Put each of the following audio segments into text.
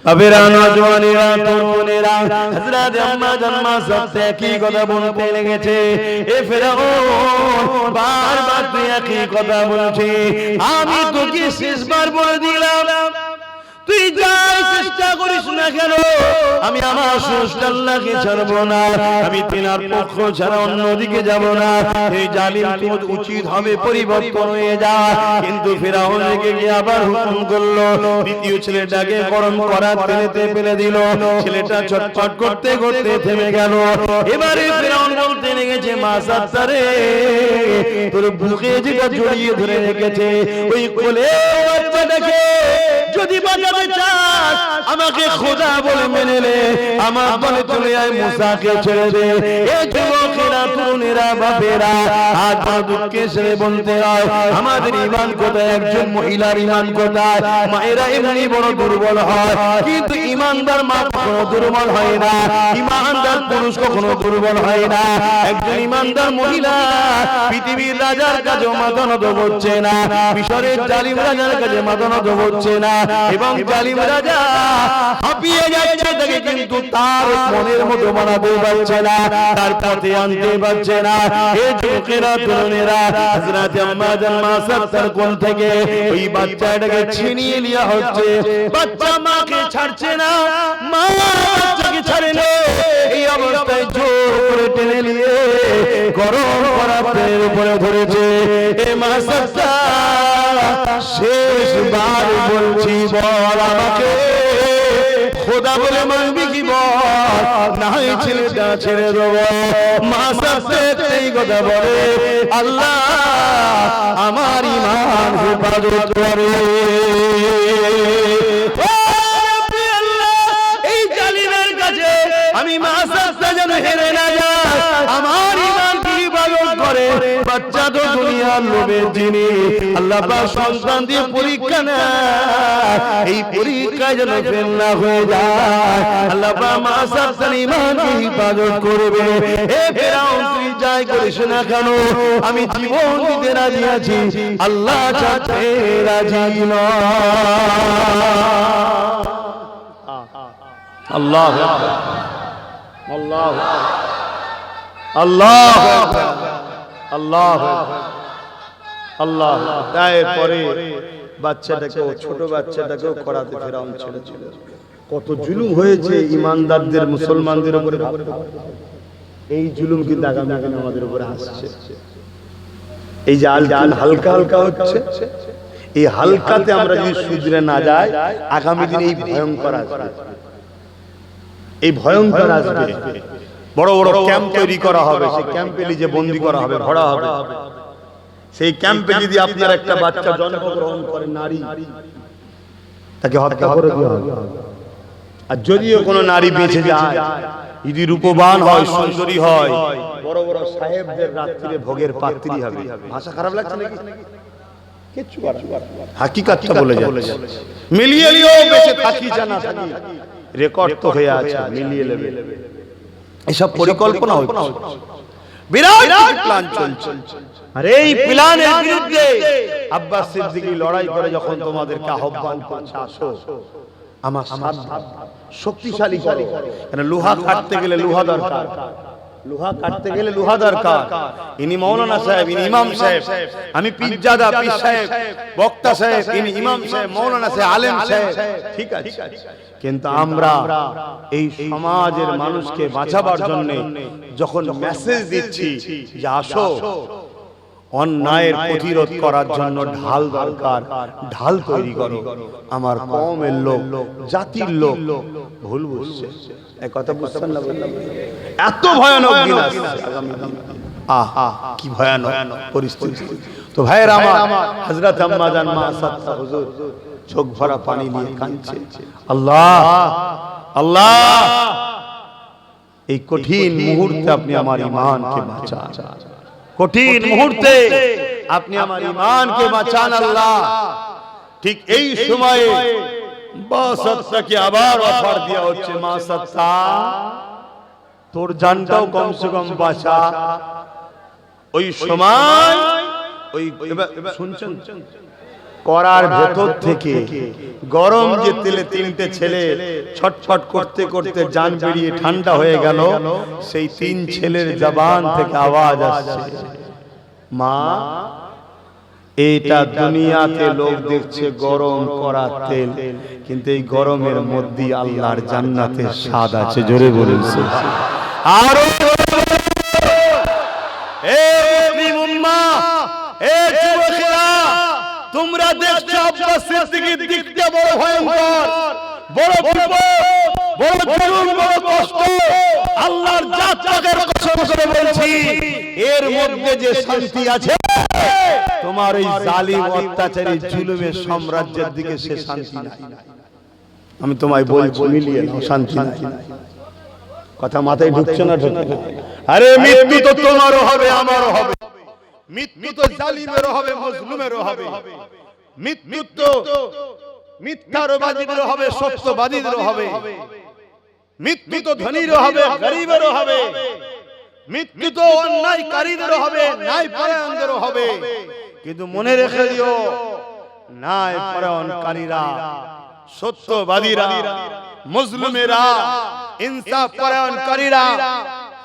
अबेरा नौजवानेरा तरुणेरा हजरत अम्मा जन्मा सबसे की কথা বলতে লেগেছে এ ফেরাউন বারবার তুই একই কথা বলছিস আমি তোকে শেষবার বলে দিলাম তুই যাই চেষ্টা করিস না কেন আমি আমার স্রষ্টা আল্লাহকে ছাড়ব না আমি তিনার পক্ষ ছাড়া অন্যদিকে যাব না এই জালিম তোর উচিত হবে পরিবর্তন হয়ে যা কিন্তু ফেরাউন রেগে গিয়ে আবার হুকুম করলো দ্বিতীয় ছেলেটাকে গরম করা তেলেতে ফেলে দিল ছেলেটা ছটফট করতে করতে থেমে গেল এবারে ফেরাউন বলতে লেগেছে মা সাত্তারে তোর বুকে যেটা জড়িয়ে ধরে রেখেছে ওই কোলে বাচ্চাটাকে যদি বাঁচাতে চাস আমাকে খোদা বলে মেনে নে আমার বলে চলে আয় মুসাকে ছেড়ে দে এই যুবকেরা তরুণেরা বাপেরা আজ বড় দুঃখে সে বলতে হয় আমাদের ঈমান কোথায় একজন মহিলার ঈমান কোথায় মায়েরা এমনি বড় দুর্বল হয় কিন্তু ঈমানদার মা কখনো দুর্বল হয় না ঈমানদার পুরুষ কখনো দুর্বল হয় না একজন ঈমানদার মহিলা পৃথিবীর রাজার কাছে মাথা নত করছে না মিশরের জালিম রাজার কাছে মাথা নত করছে না এবং জালিম রাজা হাঁপিয়ে যাচ্ছে তাকে কিন্তু তার মনের মতো বানাতে পারছে না তার পথে আনতে পারছে না এই যুবকেরা তরুণেরা হযরত আম্মা জান সাত্তার কোল থেকে ওই বাচ্চাটাকে ছিনিয়ে নেওয়া হচ্ছে বাচ্চা মাকে ছাড়ছে না মা বাচ্চাকে ছাড়ে না এই অবস্থায় জোর করে টেনে নিয়ে গরম করা পেটের উপরে ধরেছে এ মা সাত্তার শেষবার বলছি বল আমাকে খোদা বলে মানবি কি বল নাই ছেলেটা ছেড়ে দেব মা সাত্তার এই কথা বলে আল্লাহ আমার ঈমান হেফাজত করে এই জালিমের কাছে আমি মা সাত্তার যেন হেরে না যাই আমার ঈমান কি হেফাজত করে বাচ্চা তো দুনিয়ার লোভের জিনিস আল্লাহ পাক সন্তান দিয়ে পরীক্ষা নেয় এই পরীক্ষায় যেন ফেল না হয়ে যায় আল্লাহ পাক মা সাত্তার ঈমানকে হেফাজত করবে হে ফেরাউন তুই যাই করিস না কেন আমি জীবন দিতে রাজি আছি আল্লাহ ছাড়তে রাজি নয় আল্লাহু আকবার আল্লাহু আল্লাহু আকবার আল্লাহু আল্লাহ তারপরে বাচ্চাটাকে ছোট বাচ্চাটাকেও করাতে ফেরাউন ছেড়েছিল কত জুলুম হয়েছে ঈমানদারদের মুসলমানদের উপরে এই জুলুম কিন্তু আগামী দিনে আমাদের উপরে আসছে এই যে আল হালকা হালকা হচ্ছে এই হালকাতে আমরা যদি শুধরে না যাই আগামী দিনে এই ভয়ঙ্কর আসবে এই ভয়ঙ্কর আসবে বড় বড় ক্যাম্প তৈরি করা হবে সেই ক্যাম্পে নিজে বন্দী করা হবে ভরা হবে সেই ক্যাম্পে যদি আপনার একটা বাচ্চা জন্মগ্রহণ করে নারী তাকে হত্যা করে দেওয়া হবে আর যদিও কোনো নারী বেঁচে যায় যদি রূপবান হয় সুন্দরী হয় বড় বড় সাহেবদের রাত্রিরে ভোগের পাত্রী হবে ভাষা খারাপ লাগছে নাকি কিচ্ছু হাকিকতটা বলে যাচ্ছে মিলিয়ে লিও বেঁচে থাকি জানা থাকি রেকর্ড তো হয়ে আছে মিলিয়ে নেবে এসব পরিকল্পনা হচ্ছে বিরাট প্ল্যান চলছে আর এই প্ল্যানের বিরুদ্ধে আব্বাস সিদ্দিকী লড়াই করে যখন তোমাদেরকে আহ্বান করছে আসো আমার সাথে শক্তিশালী করো কেন লোহা কাটতে গেলে লোহা দরকার লোহা কাটতে গেলে লোহা দরকার ইনি মাওলানা সাহেব ইনি ইমাম সাহেব আমি পীরজাদা পীর সাহেব বক্তা সাহেব ইনি ইমাম সাহেব মাওলানা সাহেব আলেম সাহেব ঠিক আছে কিন্তু আমরা এই সমাজের মানুষকে বাঁচাবার জন্য যখন মেসেজ দিচ্ছি যে আসো অন্যায়ের প্রতিরোধ করার জন্য ঢাল দরকার ঢাল তৈরি করো আমার কওমের লোক জাতির লোক ভুল বুঝছে এই কথা বুঝছেন না এত ভয়ানক দিন আসছে আগামী দিন আহা কি ভয়ানক পরিস্থিতি তো ভাইয়ের আমার হযরত আম্মা জান মা সাত্তার হুজুর চোখ ভরা পানি নিয়ে কাঁদছে আল্লাহ আল্লাহ এই কঠিন মুহূর্তে আপনি আমার ঈমানকে বাঁচান কঠিন মুহূর্তে আপনি আমার ঈমানকে বাঁচান আল্লাহ ঠিক এই সময়ে মা সাত্তাকে আবার অফার দেয়া হচ্ছে মা সাত্তা তোর জানটাও কমসে কম বাঁচা ওই সময় ওই শুনছেন করার ভেতর থেকে গরম যে তেলে তিনটে ছেলে ছটফট করতে করতে জান বেরিয়ে ঠান্ডা হয়ে গেল, সেই তিন ছেলের জবান থেকে আওয়াজ আসছে, মা এটা দুনিয়াতে লোক দেখছে গরম করা তেল, কিন্তু এই গরমের মধ্যে আল্লাহর জান্নাতের স্বাদ আছে। জোরে বলুন আর তোমরা দেখছো আব্বাস সিদ্দিকীর দিকটা বড় ভয়ঙ্কর, বড় বিপদ, বড় জুলুম, বড় কষ্ট। আল্লাহর জাত পাকের কসম করে বলছি, এর মধ্যে যে শান্তি আছে, তোমার এই জালিম অত্যাচারী জুলুমের সাম্রাজ্যের দিকে সে শান্তি নাই। আমি তোমায় বলছি, মিলিয়ে নাও, শান্তি নাই। কথা মাথায় ঢুকছে না? আরে মৃত্যু তো তোমারও হবে, আমারও হবে। মৃত্যু তো জালিমেরও হবে, মজলুমেরও হবে। মৃত্যু তো মিথ্যাবাদীদেরও হবে, সত্যবাদীদেরও হবে। মৃত্যু তো ধনীরও হবে, গরিবেরও হবে। মৃত্যু তো অন্যায়কারীদেরও হবে, ন্যায়পরায়ণদেরও হবে। কিন্তু মনে রেখে দিও, ন্যায়পরায়ণকারীরা, সত্যবাদীরা, মজলুমেরা, ইনসাফ পরায়ণকারীরা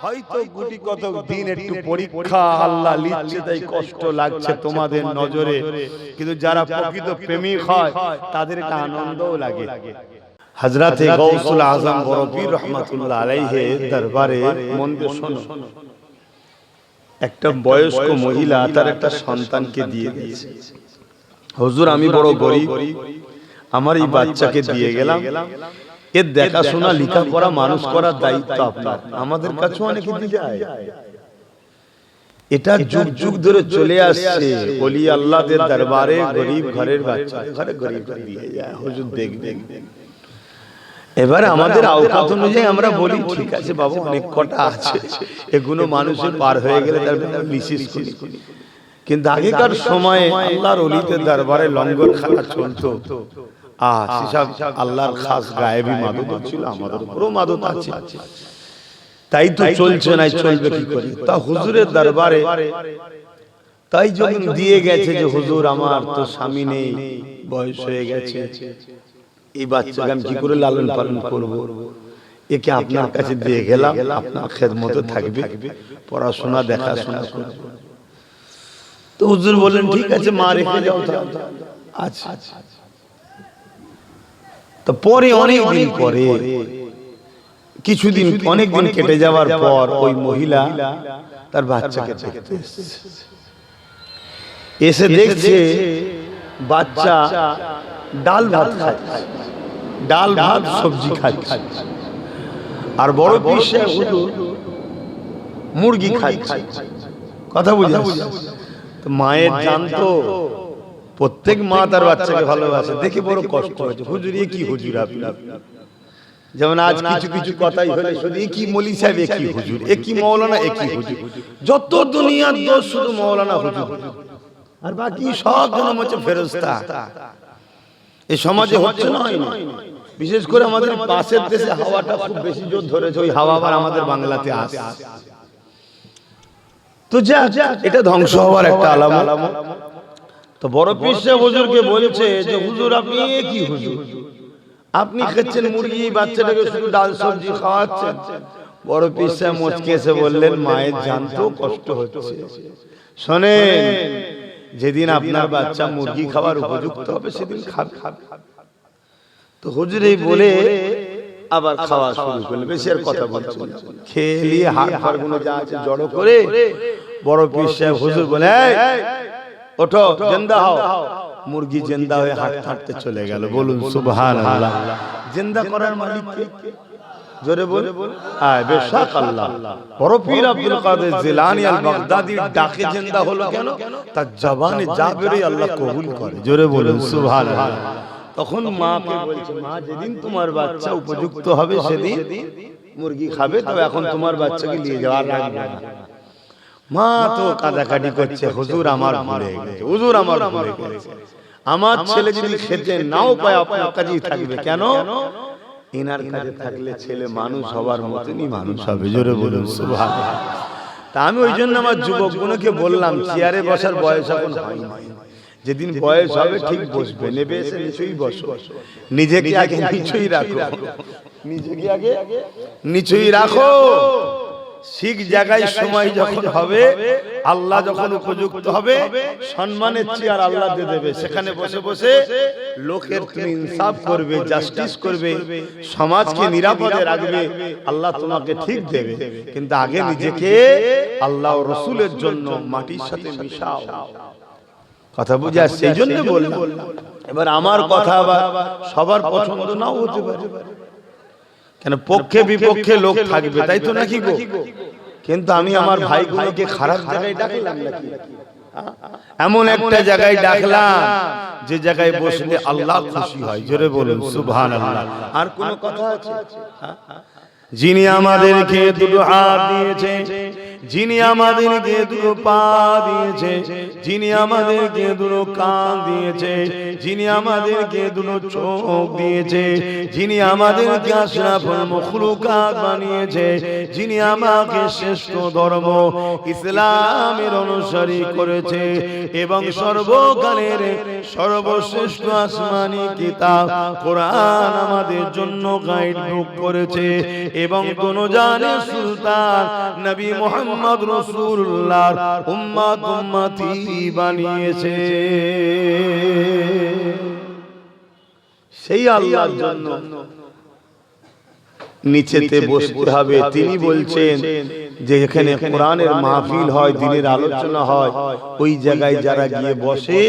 হয়তো গুটি কতক দিন একটু পরীক্ষা আল্লাহ লিখছে, তাই কষ্ট লাগছে তোমাদের নজরে, কিন্তু যারা প্রকৃত প্রেমিক হয় তাদের একটা আনন্দও লাগে। হযরতে গাউসুল আজম বড় পীর রহমাতুল্লাহ আলাইহির দরবারে মন দিয়ে শোনো, একটা বয়স্ক মহিলা তার একটা সন্তানকে দিয়ে দিয়েছে। হুজুর, আমি বড় গরীব, আমার এই বাচ্চাকে দিয়ে গেলাম, এর দেখাশোনা, লেখাপড়া, মানুষ করার দায়িত্ব আপনার। আমাদের কাছে অনেকে দিয়ে যায়, এটা যুগ যুগ ধরে চলে আসছে। ওলি আল্লাহদের দরবারে গরীব ঘরের বাচ্চা ঘরে গরীব দিয়ে যায়। হুজুর দেখবেন, এবারে আমাদের আওকাত অনুযায়ী আমরা বলি, ঠিক আছে বাবু, অনেক কটা আছে, এগুলো মানুষের পার হয়ে গেলে তার বিশেষ করি। কিন্তু আগেকার সময়ে আল্লাহর ওলিদের দরবারে লঙ্গর খানা চলতো। সেসব আল্লাহর খাস গায়েবী মাদত ছিল, আমাদের উপরও মাদত আছে। তাই তো চলছে না, চলবে কি করে? তা হুজুরের দরবারে তাই যখন দিয়ে গেছে যে হুজুর, আমার তো স্বামী নেই, বয়স হয়ে গেছে, এই বাচ্চাকে আমি কি করে লালন পালন করব? একে আপনার কাছে দিয়ে গেলাম, আপনার খেদমতে থাকবে, পড়াশোনা দেখাশোনা করবে। তো হুজুর বলেন, ঠিক আছে মা, রেখে যাও। আচ্ছা। তো পরে অনেক দিন পরে, কিছুদিন, অনেক দিন কেটে যাওয়ার পর ওই মহিলা তার বাচ্চাকে দেখতে এসে দেখছে বাচ্চা ডাল ভাত খাচ্ছে, ডাল ভাত সবজি খাচ্ছে, আর বড় পীর সাহেব হুজুর মুরগি খাচ্ছে। কথা বুঝা? তো মায়ের জানতো, প্রত্যেক মা তার বাচ্চাকে ভালোবাসে, দেখে বড় কষ্ট হয়েছে। হুজুর, এ কি হুজুর আপনি? যেমন আজ কিছু কিছু কথাই হলে শুধু এ কি মৌলী সাহেব, এ কি হুজুর, এ কি মৌলানা, এ কি হুজুর। যত দুনিয়ার দোষ শুধু মৌলানা হুজুর, আর বাকি সব জনম হচ্ছে ফেরেশতা। এই সমাজে হচ্ছে না, হয় না। বিশেষ করে আমাদের পাশের দেশে হাওয়াটা খুব বেশি জোর ধরেছে, ওই হাওয়া আবার আমাদের বাংলাতে আসে। তো যা, এটা ধ্বংস হওয়ার একটা আলামত। তো বড় পীর সাহেব হুজুরকে বলছে যে, হুজুর আপনি কি হুজুর, আপনি খাচ্ছেন মুরগি, বাচ্চাটাকে শুধু ডাল সবজি খাওয়াচ্ছেন। বড় পীর সাহেব মুচকে এসে বললেন, মায়ের জানতো কষ্ট হচ্ছে, শোনেন, যেদিন আপনার বাচ্চা মুরগি খাওয়ার উপযুক্ত হবে সেদিন খাবে। তো হুজুর এই বলে আবার খাওয়া শুরু করলেন, বেশি আর কথা বলছেন না। খেয়ে নিয়ে হাত পাগুলো যা আছে জড়ো করে বড় পীর সাহেব হুজুর বলে, ওঠো, জিন্দা হও। মুরগি জিন্দা হয়ে হাঁটতে হাঁটতে চলে গেল। বলুন সুবহানাল্লাহ। জিন্দা করার মালিক কে? জোরে বল। বেশক আল্লাহ। বড় পীর আব্দুল কাদের জিলানী আল বাগদাদি ডাকে জিন্দা হলো কেন? তার জবানে যা বেরোয় আল্লাহ কবুল করে। জোরে বলুন সুবহানাল্লাহ। তখন মাকে বলছে, মা, যেদিন তোমার বাচ্চা উপযুক্ত হবে সেদিন মুরগি খাবে, তবে এখন তোমার বাচ্চাকে নিয়ে যাওয়ার রাখবে না। মা তো কাঁদাকাটি করছে, হুজুর আমার ভুলে গেছে, হুজুর আমার ভুলে গেছে। আমার ছেলে যদি খেতে নাও পায় আপনার কাছেই থাকবে। কেন? ইনার কাছে থাকলে ছেলে মানুষ হবার মতনই মানুষ হবে। জোরে বলুন সুবহানাল্লাহ। তা আমি ওই জন্য আমার যুবকগুলোকে বললাম, চেয়ারে বসার বয়স এখন হয়নি, যেদিন বয়স হবে ঠিক বসবে, নেবে এসে নিচেই বসো, নিজেকে আগে নিচেই রাখো, নিজেকে আগে নিচেই রাখো। ঠিক জায়গায় সময় যখন হবে, আল্লাহ যখন উপযুক্ত হবে, সম্মানের চেয়ার আল্লাহ দিয়ে দেবে, সেখানে বসে বসে লোকের তুমি ইনসাফ করবে, জাস্টিস করবে, সমাজকে নিরাপদে রাখবে, আল্লাহ তোমাকে ঠিক দেবে। কিন্তু আগে নিজেকে আল্লাহ ও রাসূলের জন্য মাটির সাথে মিশাও। কথা বুঝে আসছে? এই জন্য বললাম। এবার আমার কথা আবার সবার পছন্দ নাও হতে পারে, কেন পক্ষে বিপক্ষে লোক থাকবে, তাই তো নাকি গো? কিন্তু আমি আমার ভাইগুলোকে খারাপ জায়গায় ডাকলাম নাকি? এমন একটা জায়গায় ডাকলাম যে জায়গায় বসলে আল্লাহ খুশি হয়। জোরে বলুন সুবহানাল্লাহ। আর কোন কথা আছে? যিনি আমাদেরকে দুটো হাত দিয়েছে, যিনি আমাদেরকে দুটো পা দিয়েছে, যিনি আমাদেরকে দুটো কান দিয়েছে, যিনি আমাদেরকে দুটো চোখ দিয়েছে, যিনি আমাদেরকে আশরাফুল মাখলুকাত বানিয়েছে, যিনি আমাকে শ্রেষ্ঠ ধর্ম ইসলামের অনুসারী করেছে এবং সর্বকালের সর্বশ্রেষ্ঠ আসমানি কিতাব কোরআন আমাদের জন্য গাইড বুক করেছে এবং দুনিয়ার সুলতান নবী মুহাম্মদ রাসূলুল্লাহর উম্মত উম্মতি বানিয়েছে, সেই আল্লাহর জন্য নিচেতে বসতে হবে। তিনি বলছেন যে এখানে কোরআনের মাহফিল হয়, দ্বীনের আলোচনা হয়, ওই জায়গায় যারা গিয়ে বসে,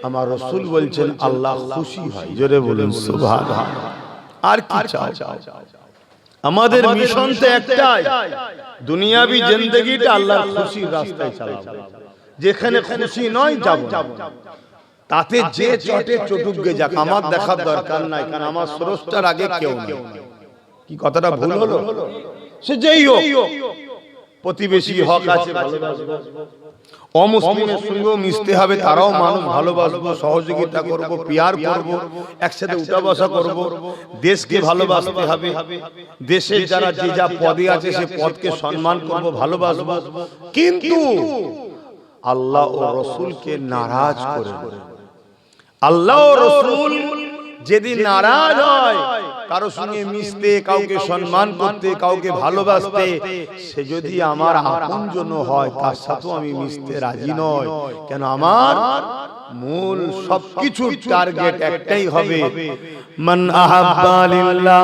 আমার রাসূল বলছেন আল্লাহ খুশি হয়। জোরে বলুন সুবহানাল্লাহ। আর কি চাও? আমাদের মিশন তো একটাই, দুনিয়াবি জিন্দেগিটা আল্লাহর খুশির রাস্তায় চালাবো। যেখানে খুশি নয় যাব না, তাতে যে চটে চটুকগে যাক, আমার দেখার দরকার নাই, কারণ আমার স্রষ্টার আগে কেউ নেই। কি কথাটা ভুল হলো? সে যেই হোক, প্রতিবেশী হক আছে ভালোবাসবো, অমুসলিমের সঙ্গেও মিশতে হবে, তারাও মানুষ, ভালোবাসবো, সহযোগিতা করব, পিয়ার করব, একসাথে উঠা বসা করব, দেশকে ভালোবাসতে হবে, দেশের যারা যে যা পদে আছে সে পদকে সম্মান করব, ভালোবাসবো, কিন্তু আল্লাহ ও রাসূলকে নারাজ করে। আল্লাহ ও রাসূল যেদিন নারাজ হয় কারো সঙ্গে মিশতে, কাউকে সম্মান করতে, কাউকে ভালোবাসতে, সে যদি আমার আপনজন হয়, তার সাথেও আমি মিশতে রাজি নই। কেন? আমার মূল সবকিছুর টার্গেট একটাই হবে, মান আহাব্বা লিল্লাহ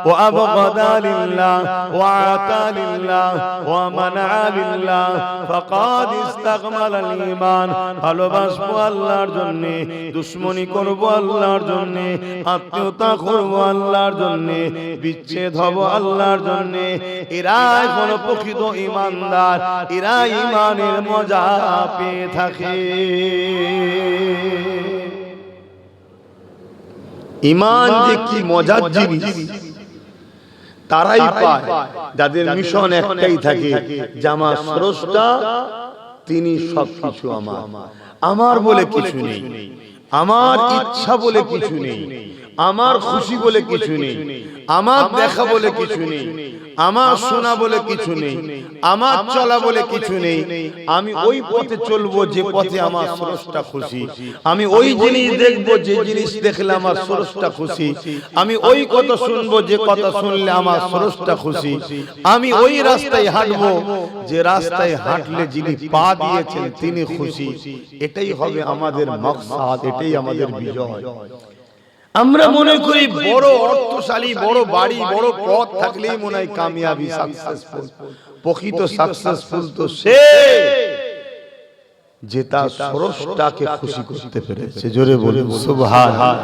ওয়া আবগাদা লিল্লাহ ওয়া আতা লিল্লাহ ওয়া মানা লিল্লাহ ফাকাদ ইস্তাকমালাল ঈমান। ভালোবাসবো আল্লাহর জন্য, দুশমনি করব আল্লাহর জন্য, আত্মীয়তা করব আল্লাহর জন্য, বিচ্ছেদ হব আল্লাহর জন্য, এরাই হলো প্রকৃত ঈমানদার, এরা ঈমানের মজা পেয়ে থাকে। ঈমান যে কি মজার জিনিস তারাই পায় যাদের মিশন একটাই থাকে, যে আমার স্রষ্টা তিনি সবকিছু আমার, আমার বলে কিছু নেই, আমার ইচ্ছা বলে কিছু নেই, আমার খুশি বলে কিছু নেই, আমার দেখা বলে কিছু নেই, আমার শোনা বলে কিছু নেই, আমার চলা বলে কিছু নেই। আমি ওই পথে চলবো যে পথে আমার স্রষ্টা খুশি, আমি ওই জিনিস দেখবো যে জিনিস দেখলে আমার স্রষ্টা খুশি, আমি ওই কথা শুনবো যে কথা শুনলে আমার স্রষ্টা খুশি, আমি ওই রাস্তায় হাঁটবো যে রাস্তায় হাঁটলে যিনি পা দিয়েছেন তিনি খুশি। এটাই হবে আমাদের মাকসাদ, এটাই আমাদের বিজয়। আমরা মনে করি বড় অর্থশালী, বড় বাড়ি, বড় পদ থাকলেই মনে হয় কামিয়াবি, সাকসেসফুল। প্রকৃত সাকসেসফুল তো সে যে তার স্রষ্টাকে খুশি করতে পেরেছে। জোরে বলুন সুবহানাল্লাহ।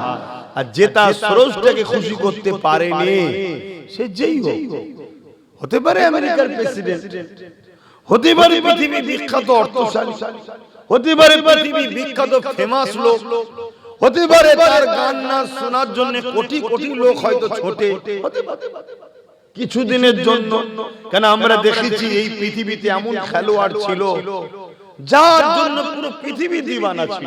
আর যে তার স্রষ্টাকে খুশি করতে পারেনি, সে যেই হোক, হতে পারে আমেরিকার প্রেসিডেন্ট, হতে পারে পৃথিবীর বিখ্যাত অর্থশালী, হতে পারে পৃথিবীর বিখ্যাত ফেমাস লোক, হতে পারে তার গান নাচ শোনার জন্য কোটি কোটি লোক হয়তো ছোটে কিছুদিনের জন্য। কেন? আমরা দেখেছি এই পৃথিবীতে এমন খেলোয়াড় ছিল যার জন্য পুরো পৃথিবী দিওয়ানা ছিল,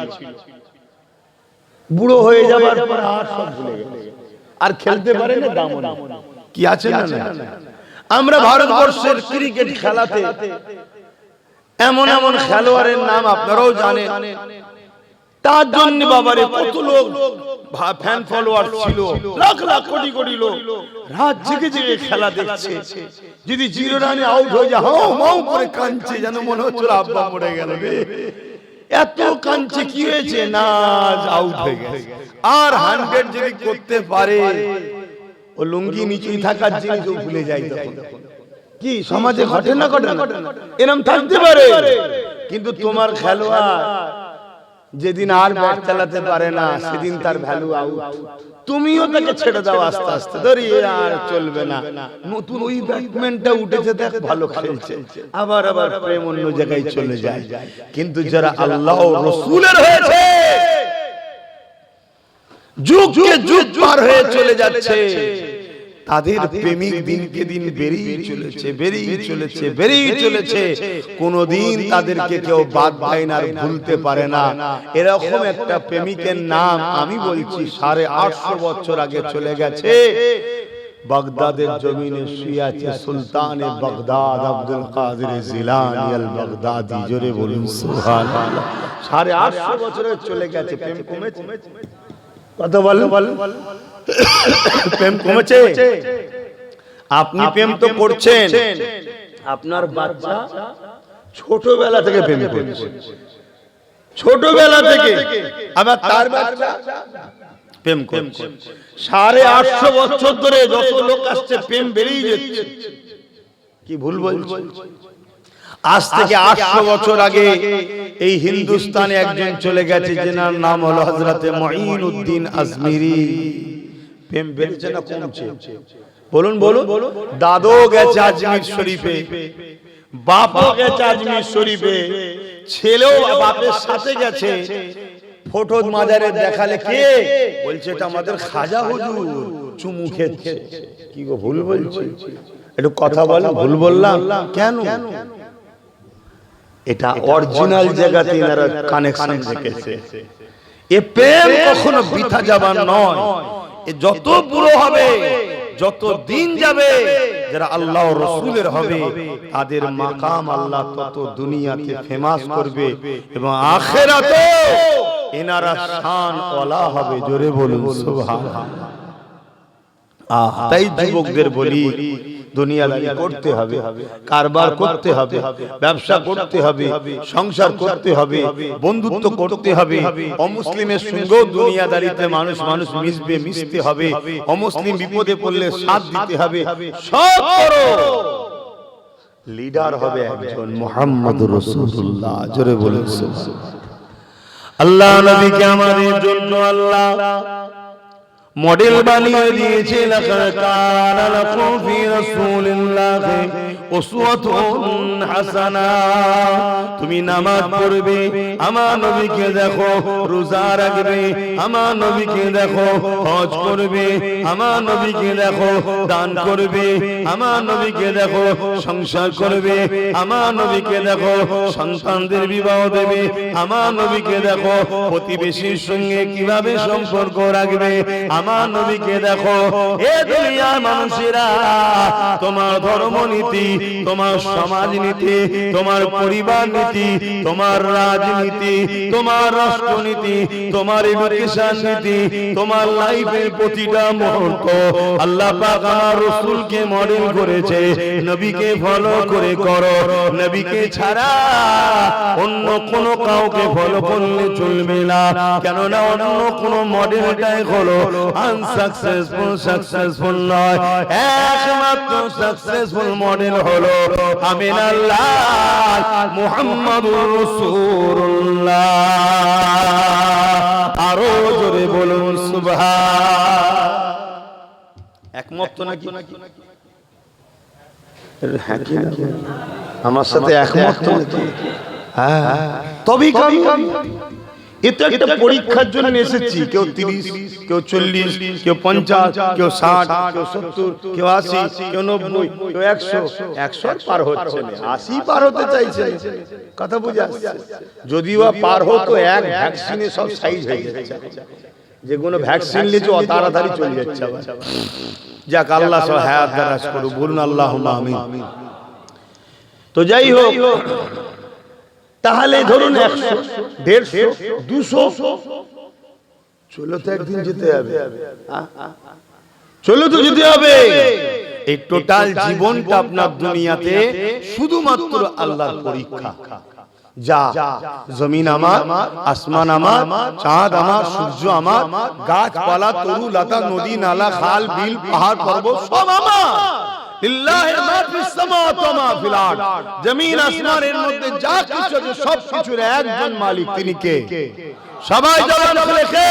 বুড়ো হয়ে যাবার পর আর সব ভুলে গেছে, আর খেলতে পারে না, দাম কি আছে না। আমরা ভারতবর্ষের ক্রিকেট খেলাতে এমন এমন খেলোয়াড়ের নাম আপনারাও জানেন, তার জন্য বাবারে কত লোক ফ্যান ফলোয়ার ছিল, লাখ লাখ কোটি কোটি লোক রাত জেগে জেগে খেলা দেখছে। যদি 0 রানে আউট হয়ে যায় হাও মাও করে কাঁদছে, যেন মনে হচ্ছে আব্বা মরে গেল রে। এত কাঁদছে, কি হয়েছে না আউট হয়ে গেছে। আর 100 যদি করতে পারে, ও লুঙ্গি নিচেই থাকার জিনিস ও ভুলে যায়। তখন কি সমাজে ঘটে না ঘটে না, এরকম থাকতে পারে। কিন্তু তোমার খেলোয়াড় যেদিন আর ব্যাট চালাতে পারে না, সেদিন তার ভ্যালু আউট। তুমিও তাকে ছেড়ে দাও আস্তে আস্তে, ধরি আর চলবে না। নতুন ওই ব্যাটম্যানটা উঠেছে, দেখ ভালো খেলছে, আবার আবার প্রেম অন্য জায়গায় চলে যায়। কিন্তু যারা আল্লাহ ও রাসূলের হয়েছে, যুগকে যুগ পার হয়ে চলে যাচ্ছে, তাদের প্রেমিক দিনকে দিন বেরিয়ে চলেছে, বেরিয়ে চলেছে, বেরিয়ে চলেছে। কোনদিন তাদেরকে কেউ বাদ দেয় না, আর ভুলতে পারে না। এরকম একটা প্রেমিকের নাম আমি বলছি 850 বছর আগে চলে গেছে। বাগদাদের জমিনে শুয়ে আছে সুলতানে বাগদাদ আব্দুল কাদের জিলানী আল বাগদাদি। জোরে বলুন সুবহানাল্লাহ। 850 বছরে চলে গেছে। প্রেম কমেছে? কথা বলেন, প্রেম কমেছে? আপনি প্রেম তো করছেন, আপনার বাচ্চা ছোটবেলা থেকে প্রেম করছে, ছোটবেলা থেকে। আবার তার বাচ্চা প্রেম করছে। 850 বছর ধরে যত লোক আসছে, প্রেম বেরিয়ে যাচ্ছে। কি ভুল বলছি? আজ থেকে 800 বছর আগে এই হিন্দুস্তানে একজন চলে গেছে, যেনার নাম হলো হযরতে মুঈনুদ্দিন আজমিরি। প্রেম বেড়েছে না কমছে? বলুন বলুন। দাদু গেছে আজমির শরীফে, বাপও গেছে আজমির শরীফে, ছেলেও বাপের সাথে গেছে। ফটো মাজারে দেখালে কে বলছে এটা আমাদের খাজা হুজুর, চুমু খেচ্ছে। কি গো ভুল বলছি? একটু কথা বলো, ভুল বললাম কেন? এটা অরিজিনাল জায়গাতে এনারা কানেকশন রেখেছে। এ প্রেম কখনো বৃথা যাবার নয়। এ যত বুড়ো হবে, যত দিন যাবে, যারা আল্লাহ ও রাসূলের হবে, তাদের মাকাম আল্লাহ তত দুনিয়াতে ফেমাস করবে, এবং আখিরাতে এনারা শান ওয়ালা হবে। জোরে বলুন সুবহানাল্লাহ। তাই যুবকদের বলি, দুনিয়াদারি করতে হবে, কারবার করতে হবে, ব্যবসা করতে হবে, সংসার করতে হবে, বন্ধুত্ব করতে হবে। অমুসলিমের সঙ্গেও দুনিয়াদারিতে মানুষ মিশবে, মিশতে হবে। অমুসলিম বিপদে পড়লে সাথ দিতে হবে। সব করো, লিডার হবে একজন মুহাম্মদুর রাসূলুল্লাহ। জোরে বলুন সুবহানাল্লাহ। আল্লাহ নবীকে আমাদের জন্য আল্লাহ মডেল বানিয়ে দিয়েছে। লাকাদ কানা লাকুম ফি রাসূলিল্লাহি উসওয়াতুন হাসানা। তুমি নামাজ পড়বে, আমার নবীকে দেখো। রোজা রাখবে, আমার নবীকে দেখো। হজ করবে, আমার নবীকে দেখো। দান করবে, আমার নবীকে দেখো। সংসার করবে, আমার নবীকে দেখো। সন্তানদের বিবাহ দেবে, আমার নবীকে দেখো। প্রতিবেশীর সঙ্গে কিভাবে সম্পর্ক রাখবে, আমার নবীকে দেখো। এ দুনিয়ার মানুষেরা, তোমার ধর্মনীতি, তোমার সমাজনীতি, তোমার পরিবার নীতি, তোমার রাজনীতি, তোমার রাষ্ট্রনীতি, তোমার এডুকেশন নীতি, তোমার লাইফের প্রতিটা মুহূর্ত আল্লাহ পাক আমার রাসূলকে মডেল করেছে। নবীকে ফলো করে করো। নবীকে ছাড়া অন্য কোন কাউকে ফলো করলে চলবে না। কেননা অন্য কোন মডেলটাই হলো সাকসেসফুল নয়। একমাত্র সাকসেসফুল মডেল হলো আমিনাল্লাহ মুহাম্মাদুর রাসূলুল্লাহ। আরো জোরে বলুন সুবহান। একমত তো নাকি? আমার সাথে একমত তো নাকি? হ্যাঁ, তবেই কামিয়াবি। এটা একটা পরীক্ষার জন্য এসেছি। কেউ 30, কেউ 40, কেউ 50, কেউ 60, কেউ 70, কেউ 80, কেউ 90, কেউ 100। 100 পার হচ্ছে না, 80 পার হতে চাইছে। কথা বুঝে আসছে? যদিও পার হতো, এক ভ্যাকসিনে সব সাইজ হয়ে যাচ্ছে। যেগুলো ভ্যাকসিন নিয়েছে ও তাড়াতাড়ি চলে যাচ্ছে। যাক, আল্লাহ সব হায়াত দারাজ করুন। বলুন আল্লাহুম্মা আমিন। তো যাই হোক, তাহলে ধরুন 100, 150, 200 চলে তো একদিন যেতে হবে, চলে তো যেতে হবে। এই টোটাল জীবনটা আপনার দুনিয়াতে শুধুমাত্র আল্লাহর পরীক্ষা। যা জমিন আমার, আসমান আমার, চাঁদ আমার, সূর্য আমার, গাছপালা, তরু লতা, নদী নালা, খাল বিল, পাহাড় পর্বত সব আমার। লিল্লাহি মা ফিস সামাওয়াতি ওয়া মা ফিল আরদ। জমিন আসমানের মধ্যে যা কিছু আছে সব কিছুর একজন মালিক, তিনি কে? সবাই জবান খুলে কে?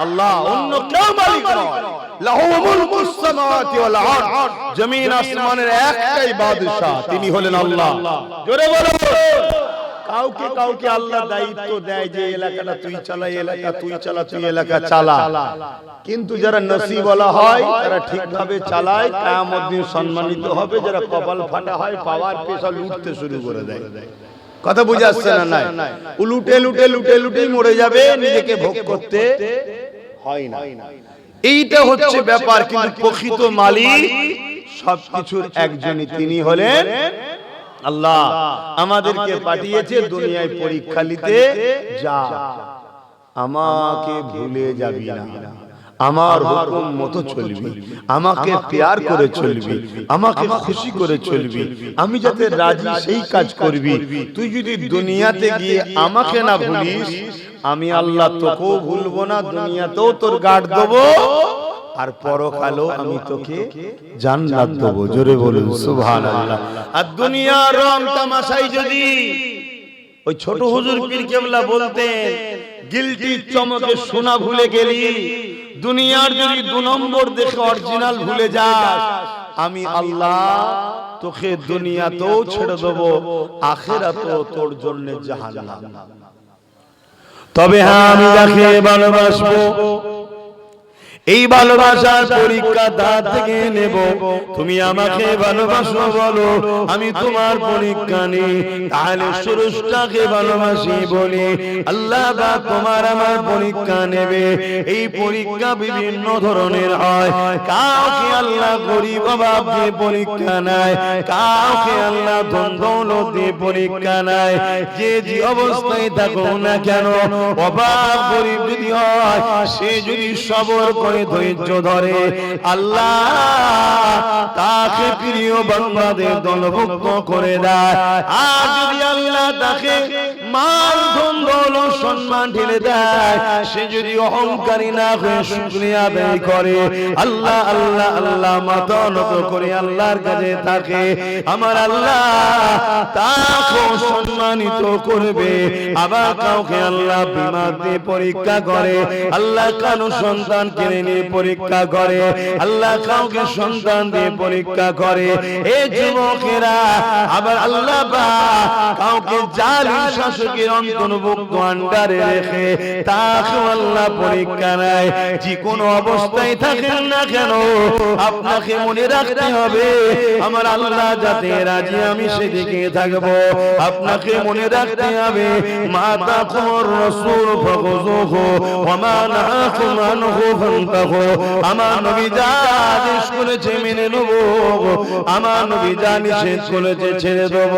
আল্লাহ, অন্য কেউ মালিক নয়। লাহু মুলকুস সামাওয়াতি ওয়াল আরদ। জমিন আসমানের একটাই বাদশা, তিনি হলেন আল্লাহ। জোরে বলো। কাউকে কাউকে আল্লাহ দায়িত্ব দেয় যে এলাকাটা তুই চালা, এলাকা তুই চালা, তুই এলাকা চালা, কিন্তু যারা নসিবওয়ালা হয় তারা ঠিকভাবে চালায়, কিয়ামত দিন সম্মানিত হবে। যারা কপাল ফাটা হয় পাওয়ার পেশা লুটতে শুরু করে দেয়। কথা বুঝে আসছে না? নাই, লুটে লুটে লুটে লুটে মরে যাবে, নিজেকে ভোগ করতে হয় না। এইটা হচ্ছে ব্যাপার। কিন্তু প্রকৃত মালিক সবকিছুর একজনই, তিনি হলেন আল্লাহ। আমাদেরকে পাঠিয়েছে দুনিয়ায় পরীক্ষা নিতে। যা, আমাকে ভুলে যাবি না, আমার হুকুম মতো চলবি, আমাকে প্যার করে চলবি, আমাকে খুশি করে চলবি, আমি যাতে রাজি সেই কাজ করবি। তুই যদি দুনিয়াতে গিয়ে আমাকে না ভুলিস, আমি আল্লাহ তোকেও ভুলবো না, দুনিয়াতেও তোর গার্ড দেবো, আর পরকালেও আমি তোকে জান্নাত দেবো। জোরে বলুন সুবহানাল্লাহ। আর দুনিয়ার রং তামাশাই যদি ওই ছোট হুজুর পীর কেবলা বলতেন, গিলটি চমকে সোনা ভুলে গেলি, দুনিয়ার যদি 2 নম্বর দেখে অরিজিনাল ভুলে যাস, আমি আল্লাহ তোকে দুনিয়াতেও ছেড়ে দেবো, আখিরাতেও তোর জন্য জাহান্নাম। তবে হ্যাঁ, আমি যাকে ভালোবাসবো, এই ভালোবাসার পরীক্ষা তার থেকে নেব। তুমি আমাকে ভালোবাসো বলো, আমি তোমার পরীক্ষা নিই। তাহলে স্রষ্টাকে ভালোবাসি বলি, আল্লাহ বা তোমার আমার পরীক্ষা নেবে। এই পরীক্ষা বিভিন্ন ধরনের হয়। কাউকে আল্লাহ গরিব অভাব দিয়ে পরীক্ষা নেয়, কাউকে আল্লাহ ধন দৌলত দিয়ে পরীক্ষা নেয়। যে অবস্থায় থাকো না কেন, অভাব গরিব যদি হয়, সে যদি সবর করে ধৈর্য ধরে, আল্লাহ তাকে প্রিয় বান্দাদের দলভুক্ত করে দেয়। আর যদি আল্লাহ তাকে মাল ধন দৌলত সম্মান ঢেলে দেয়, সে যদি অহংকারী না হয়ে শুকরিয়া আদায় করে, আল্লাহ আল্লাহ আল্লাহ মাথা নত করে আল্লাহর কাছে থাকে, আমার আল্লাহ তাকে সম্মানিত করবে। আবার কাউকে আল্লাহ বিমা দিয়ে পরীক্ষা করে, আল্লাহ কারো সন্তান কেড়ে নিয়ে পরীক্ষা করে, আল্লাহ কাউকে সন্তান দিয়ে পরীক্ষা করে। এই যুবকেরা আবার আল্লাহ কাউকে জালিম শাসকের অন্তর্ভুক্ত আন্ডারে রেখে তাকে আল্লাহ পরীক্ষা নেয়। যে কোনো অবস্থায় থাকেন না কেন, আপনাকে মনে রাখতে হবে, আমার আল্লাহ যাতে রাজি আমি সেদিকে থাকবো। আপনাকে মনে রাখতে হবে, মাতা কুমর রাসূল ফাখুযুহু ওয়া মা নাহাকুম আনহু ফান্তাহু। আমার নবী যা আদেশ করেছে মেনে নেব, আমার নবী যা নিষেধ করেছে ছেড়ে দেব।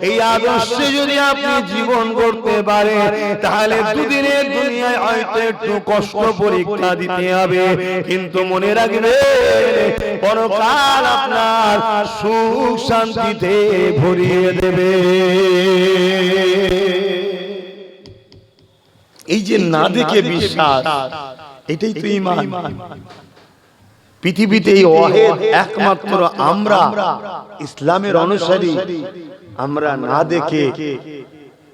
এই আদর্শে যদি আপনি জীবন করতে পারে, তাহলে দুদিনের দুনিয়ায় হয়তো একটু কষ্ট পরীক্ষা দিতে হবে, কিন্তু মনে রাখবে পরকাল আপনার সুখ শান্তিতে ভরিয়ে দেবে। এই যে না দেখে বিশ্বাস, এটাই তো ঈমান। পৃথিবীতে এই ওয়াহিদ একমাত্র আমরা ইসলামের অনুসারী, আমরা না দেখে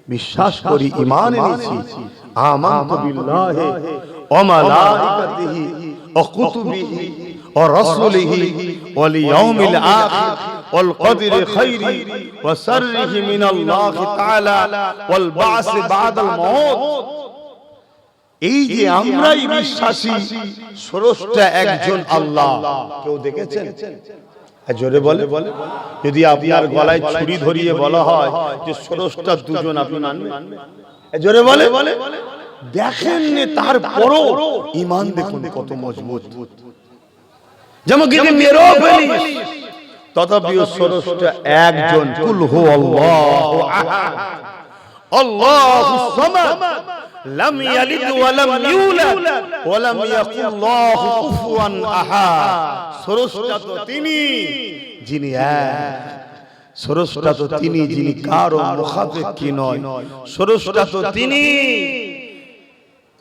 বিশ্বাস করি, ঈমান এনেছি। আমানতু বিল্লাহি ওয়া মালাইকাতিহি ওয়া কুতুবিহি ওয়া রাসূলিহি ওয়াল ইয়াউমিল আখির ওয়াল কদরি খাইরি ওয়া শাররিহি মিনাল্লাহি তাআলা ওয়াল বা'স বা'দাল মাউত। এই যে আমরাই বিশ্বাসী, স্রষ্টা একজন আল্লাহ। কেউ দেখেছেন? জোরে বলে। যদি আপনার গলায় ছুরি ধরিয়ে বলা হয় যে স্রষ্টা দুজন, আপনি মানবেন? জোরে বলে। দেখেন তারপরও ঈমান দেখুন কত মজবুত। যেমন যদি মেরো ফেলিস, তথাপিও স্রষ্টা একজন। কুল হু আল্লাহু আহাদ আল্লাহুস সামাদ লাম ইয়ালিদ ওয়া লাম ইউলাদ ওয়া লাম ইয়াকুল লাহু কুফুয়ান আহাদ। স্রষ্টা তো তিনি যিনি এক, স্রষ্টা তো তিনি যিনি কারো মুখাপেক্ষী নয়, স্রষ্টা তো তিনি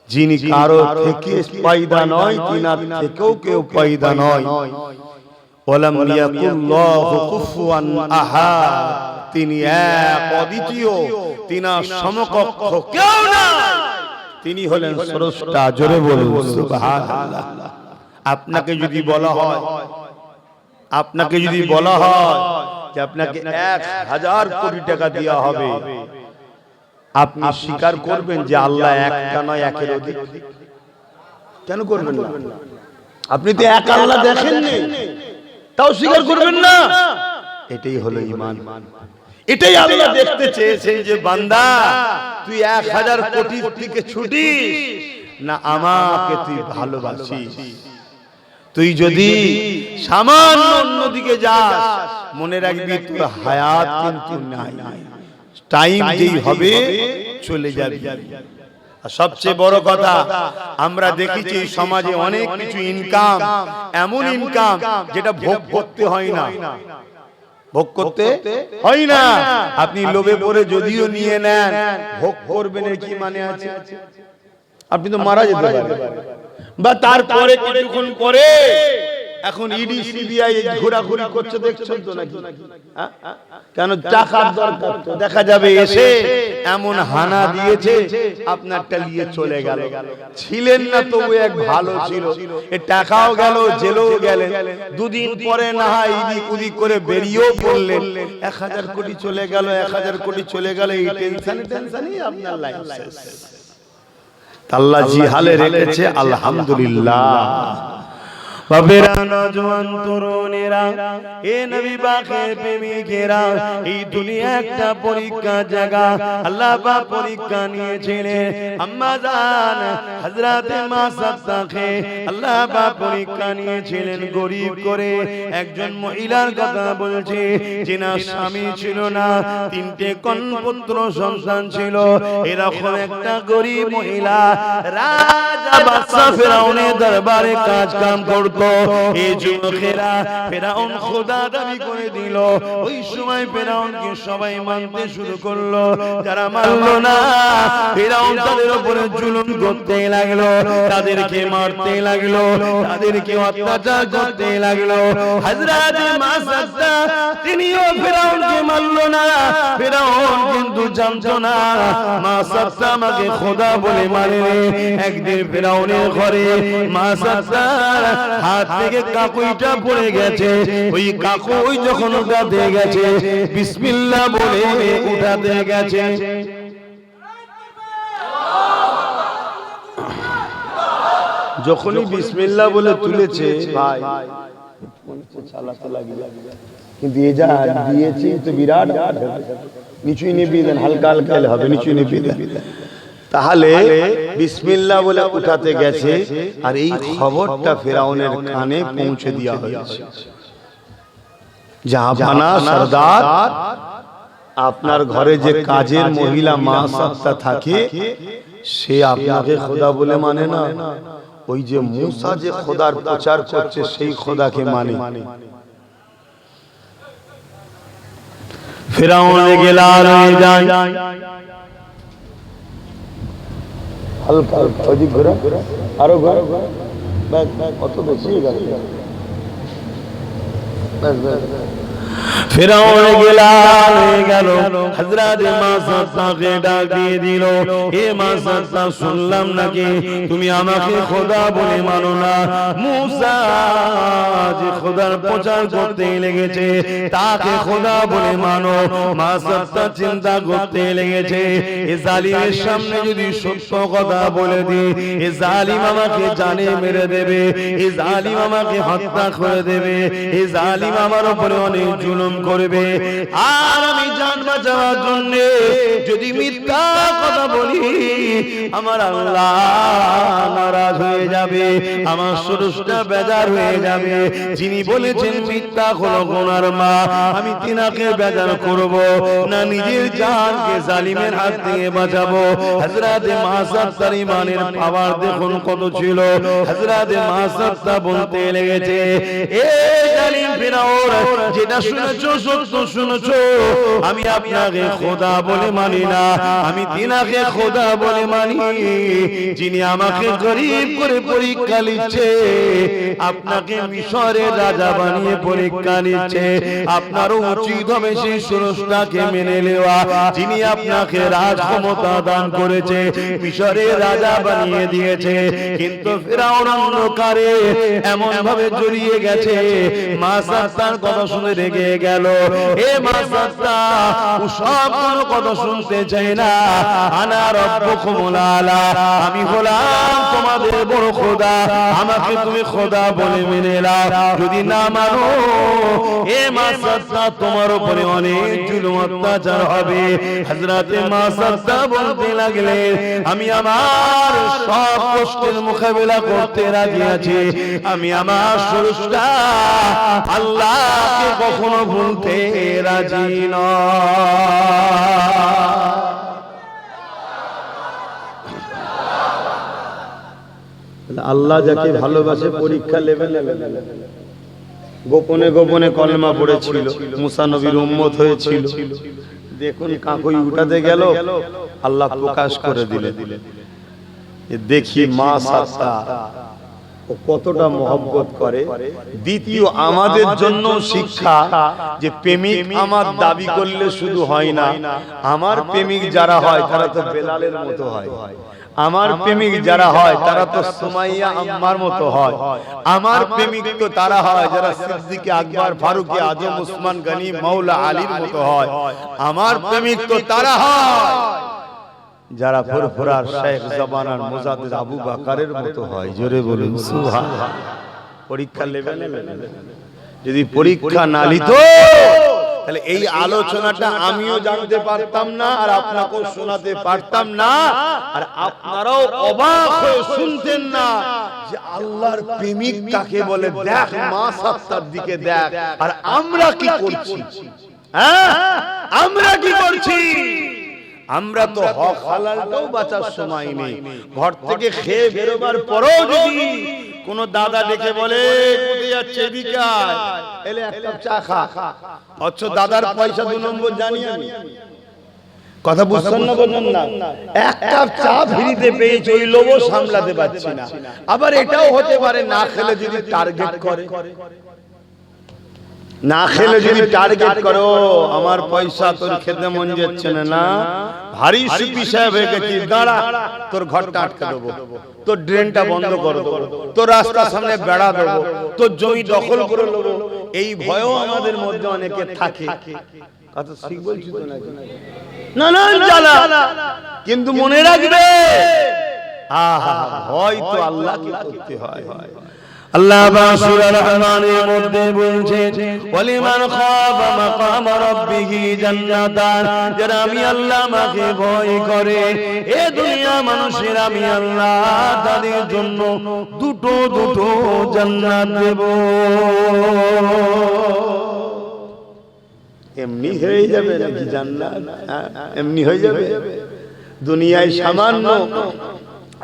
যিনি কারো থেকে পয়দা নয়, তিনার থেকেও কেউ পয়দা নয়। ওয়ালাম ইয়াকুল্লাহু কুফুয়ান আহাদ, তিনি এক অদ্বিতীয়, তিনার সমকক্ষ কেউ না, তিনি হলেন স্রষ্টা। জোরে বলুন সুবহানাল্লাহ। আপনাকে যদি বলা হয়, আপনাকে যদি বলা হয় যে আপনাকে 1000 কোটি টাকা দেওয়া হবে, আপনি স্বীকার করবেন যে আল্লাহ একটা নয়, একের অধিক? কেন করবেন না? আপনি তো এক আল্লাহ দেখেননি, তাও স্বীকার করবেন না? এটাই হলো ঈমান। এটাই আল্লাহ দেখতে চেয়েছেন যে বান্দা তুই 1000 কোটির দিকে ছুটিস না আমাকে তুই ভালোবাসিস। তুই যদি সামান্য অন্যদিকে যাস, মনে রাখবি তোর হায়াত কিন্তু নাই, টাইম যেই হবে চলে যাবে। আর সবচেয়ে বড় কথা, আমরা দেখেছি সমাজে অনেক কিছু ইনকাম, এমন ইনকাম যেটা ভোগ করতে হয় না, ভোগ করতে হয় না। আপনি লোভে পড়ে যদিও নিয়ে নেন, ভোগ করবেন এর কি মানে আছে? আপনি তো মারা যেতে পারেন, বা তারপরে কিছুক্ষণ পরে এখন ইডি সিবিআই ঘোরাঘুরি করছে, দেখছেন তো নাকি? কেন? টাকার দরকার তো, দেখা যাবে এসে এমন হানা দিয়েছে আপনারটা নিয়ে চলে গেল। ছিলেন না তবু এক ভালো ছিল, এ টাকাও গেল, জেলেও গেলেন, দুদিন পরে না হয় ইদিক উদিক করে বেরিয়েও পড়লেন, 1000 কোটি চলে গেল, 1000 কোটি চলে গেল, এই টেনশনই আপনার লাইফ শেষ। আল্লাহ জি হালে রেখেছে, আলহামদুলিল্লাহ। বাবেরা নওজোয়ান তরুণেরা, এ নবী পাকের প্রেমিকেরা, এই দুনিয়া একটা পরীক্ষা জায়গা। আল্লাহ পাক পরীক্ষা নিয়েছিলেন আম্মা জান হযরতে মা সাদ্দাকে, আল্লাহ পাক পরীক্ষা নিয়েছিলেন গরীব করে। একজন মহিলার কথা বলছে, যিনার স্বামী ছিল না, 3টে কন্যাপুত্র সন্তান ছিল। এরকম একটা গরীব মহিলা রাজা বাদশা ফেরাউনের দরবারে কাজ কাম করত। এই যুবকেরা ফেরাউন খোদা দাবি করে দিল। ওই সময় ফেরাউনকে সবাই মানতে শুরু করলো, যারা মানলো না ফেরাউন তাদের উপরে জুলুম করতে লাগলো, তাদেরকে মারতে লাগলো, তাদেরকে অত্যাচার করতে লাগলো। হযরত মা সাদ্দা তিনিও ফেরাউনকে মানলো না। ফেরাউন কিন্তু জানতো না মা সাদ্দা আমাকে খোদা বলে মানে। একদিন ফেরাউনের ঘরে মা সাদ্দার হাত থেকে কাকুইটা পড়ে গেছে। ওই কাকুই যখন উঠাতে গেছে, বিসমিল্লাহ বলে উঠাতে গেছে। যখনই বিসমিল্লাহ বলে তুলেছে, ভাই চালাতে লাগলো, কিন্তু এ যা দিয়েছি তো বিরাট, নিচুই নিবিয়ে দেন, হালকা হালকা হবে, নিচুই নিবিয়ে দেন। তাহলে বিসমিল্লাহ বলে উঠাতে গেছে, আর এই খবরটা ফেরাউনের কানে পৌঁছে দেওয়া হয়েছে। জাহাপানা সরদার, আপনার ঘরে যে কাজের মহিলা মা সাদ্দা থাকে, সে আপনাকে খোদা বলে মানে না, ওই যে মুসা যে খোদার প্রচার করছে সেই খোদাকে মানে। ফেরাউন গেলা রয়ে যায়, হালকা অধিক ঘোরা, আরো ঘোরা, কত বেশি গেল। ফেরাউন গেল, হযরত মা সাদ্দাকে ডাক দিয়ে দিল, হে মা সাদ্দা, শুনলাম নাকি তুমি আমাকে খোদা বলে মানো না। মুসা যে খোদার প্রচার করতে লেগেছে তাকে খোদা বলে মানো। মা সাদ্দা চিন্তা করতে লেগেছে, এ জালিমের সামনে যদি সত্য কথা বলে দিই, এ জালিম আমাকে জানে মেরে দেবে, এ জালিম আমাকে হত্যা করে দেবে, এ জালিম আমার উপরে অনেক জুলুম করবে। আর আমি জান বাঁচাবার জন্য যদি মিথ্যা কথা বলি, আমার আল্লাহ নারাজ হয়ে যাবে, আমার স্রষ্টা বেজার হয়ে যাবে। যিনি বলেছেন মিথ্যা হলো গুনার মা, আমি তিনাকে বেজার করব না নিজের জানকে জালিমের হাত থেকে বাঁচাবো। হযরতে মাসাত্তার ইমানের পাওয়ার দেখুন কত ছিল। হযরতে মাসাত্তা বলতে লেগেছে, এ জালিম ফিরাউন, যেটা শুনেছো সত্য শুনেছো, আমি আপনাকে খোদা বলে মানি না, আমি তিনাকে খোদা বলে মানি যিনি আমাকে গরিব করে পরীক্ষা নিচ্ছে, আপনাকে মিশরের রাজা বানিয়ে পরীক্ষা নিচ্ছে। আপনারও উচিত হবে সেই স্রষ্টাকে মেনে নেওয়া যিনি আপনাকে রাজ ক্ষমতা দান করেছে, মিশরের রাজা বানিয়ে দিয়েছে। কিন্তু ফিরাউন অন্ধকারে এমন ভাবে জড়িয়ে গেছে, মাসাত্তার কথা শুনে রেগে গেল। এ মাসাত্তা, ও সব কোনো কথা শুনতে চাই না। আনা রব্বুকুমুল আলা, আমি হলাম তোমাদের বড় খোদা, আমাকে তুমি খোদা বলে মেনে নাও। যদি না মানো এ মাসাত্তা, তোমার উপরে অনেক জুলুম অত্যাচার হবে। হযরতে মাসাত্তা বলতে লাগলেন, আমি আমার সব কষ্টের মোকাবেলা করতে রাজি আছি, আমি আমার স্রষ্টা আল্লাহকে কখনো ভুলতে রাজি নয়। আল্লাহ যাকে ভালোবাসে পরীক্ষা নেবে। গোপনে গোপনে কলেমা পড়েছিল, মুসা নবীর উম্মত হয়েছিল। দেখুন কাকুই উঠাতে গেল, আল্লাহ প্রকাশ করে দিলেন। দেখি মা সাত্তা ও কতটা মহব্বত করে। দ্বিতীয়, আমাদের জন্য শিক্ষা যে প্রেমিক আমার দাবি করলে শুধু হয় না, আমার প্রেমিক যারা হয় তারা তো বেলালের মতো হয়, আমার প্রেমিক যারা হয় তারা তো সুমাইয়া আম্মার মতো হয়, আমার প্রেমিক তো তারা হয় যারা সিদ্দিক আকবর ফারুক আজম উসমান গনি মাওলা আলীর মতো হয়, আমার প্রেমিক তো তারা হয় যারা ফুরফুরার শেখ জবানার মুজাদ্দিদ আবু বকরের মতো হয়। জোরে বলুন সুবহানাল্লাহ। পরীক্ষা নেবে না? যদি পরীক্ষা না নিত তাহলে এই আলোচনাটা আমিও জানতে পারতাম না আর আপনাকেও শোনাতে পারতাম না, আর আপনারাও অবাক হয়ে শুনতেন না যে আল্লাহর প্রেমিক কাকে বলে। দেখ মা সাত্তার দিকে দেখ, আর আমরা কি করছি? হ্যাঁ, আমরা কি করছি? আমরা তো হক হালালটাও বাঁচার সময় নেই। ঘর থেকে খেয়ে বেরোবার পরেও যদি কোন দাদা ডেকে বলে কোথায় যাচ্ছে, এদিকে আয়, এলে এক কাপ চা খা, অথচ দাদার পয়সা 2 নম্বর জানি আমি। কথা বুঝছেন না? বলুন না, এক কাপ চা ফ্রিতে পেয়েছি, ওই লোভও সামলাতে পারছি না। আবার এটাও হতে পারে না খেলে যদি টার্গেট করে, না খেলে যদি টার্গেট করো, আমার পয়সা তোর খেতে মন যাচ্ছে না, ভারী সুপি সাহেব হয়ে গেছি, দাঁড়া, তোর ঘরটা আটকে দেবো, তোর ড্রেনটা বন্ধ করে দেবো, তোর রাস্তার সামনে বেড়া দেবো, তোর জমি দখল করে নেবো। এই ভয়ও আমাদের মধ্যে অনেকে থাকে। কথা ঠিক বলছি তো নাকি? না না জানা, কিন্তু মনে রাখবে ভয় তো আল্লাহকে করতে হয়। আল্লাহ সূরা রহমানের মধ্যে বলছেন, ওয়ালিমান খাফা মাকাম রাব্বিহি জান্নাতান, যারা আমি আল্লাহ আমাকে ভয় করে, এ দুনিয়া মানুষের আমি আল্লাহ তাদের জন্য দুটো দুটো জান্নাত দেব। এমনি হয়ে যাবে নাকি জান্নাত? এমনি হয়ে যাবে? দুনিয়ায় সামান্য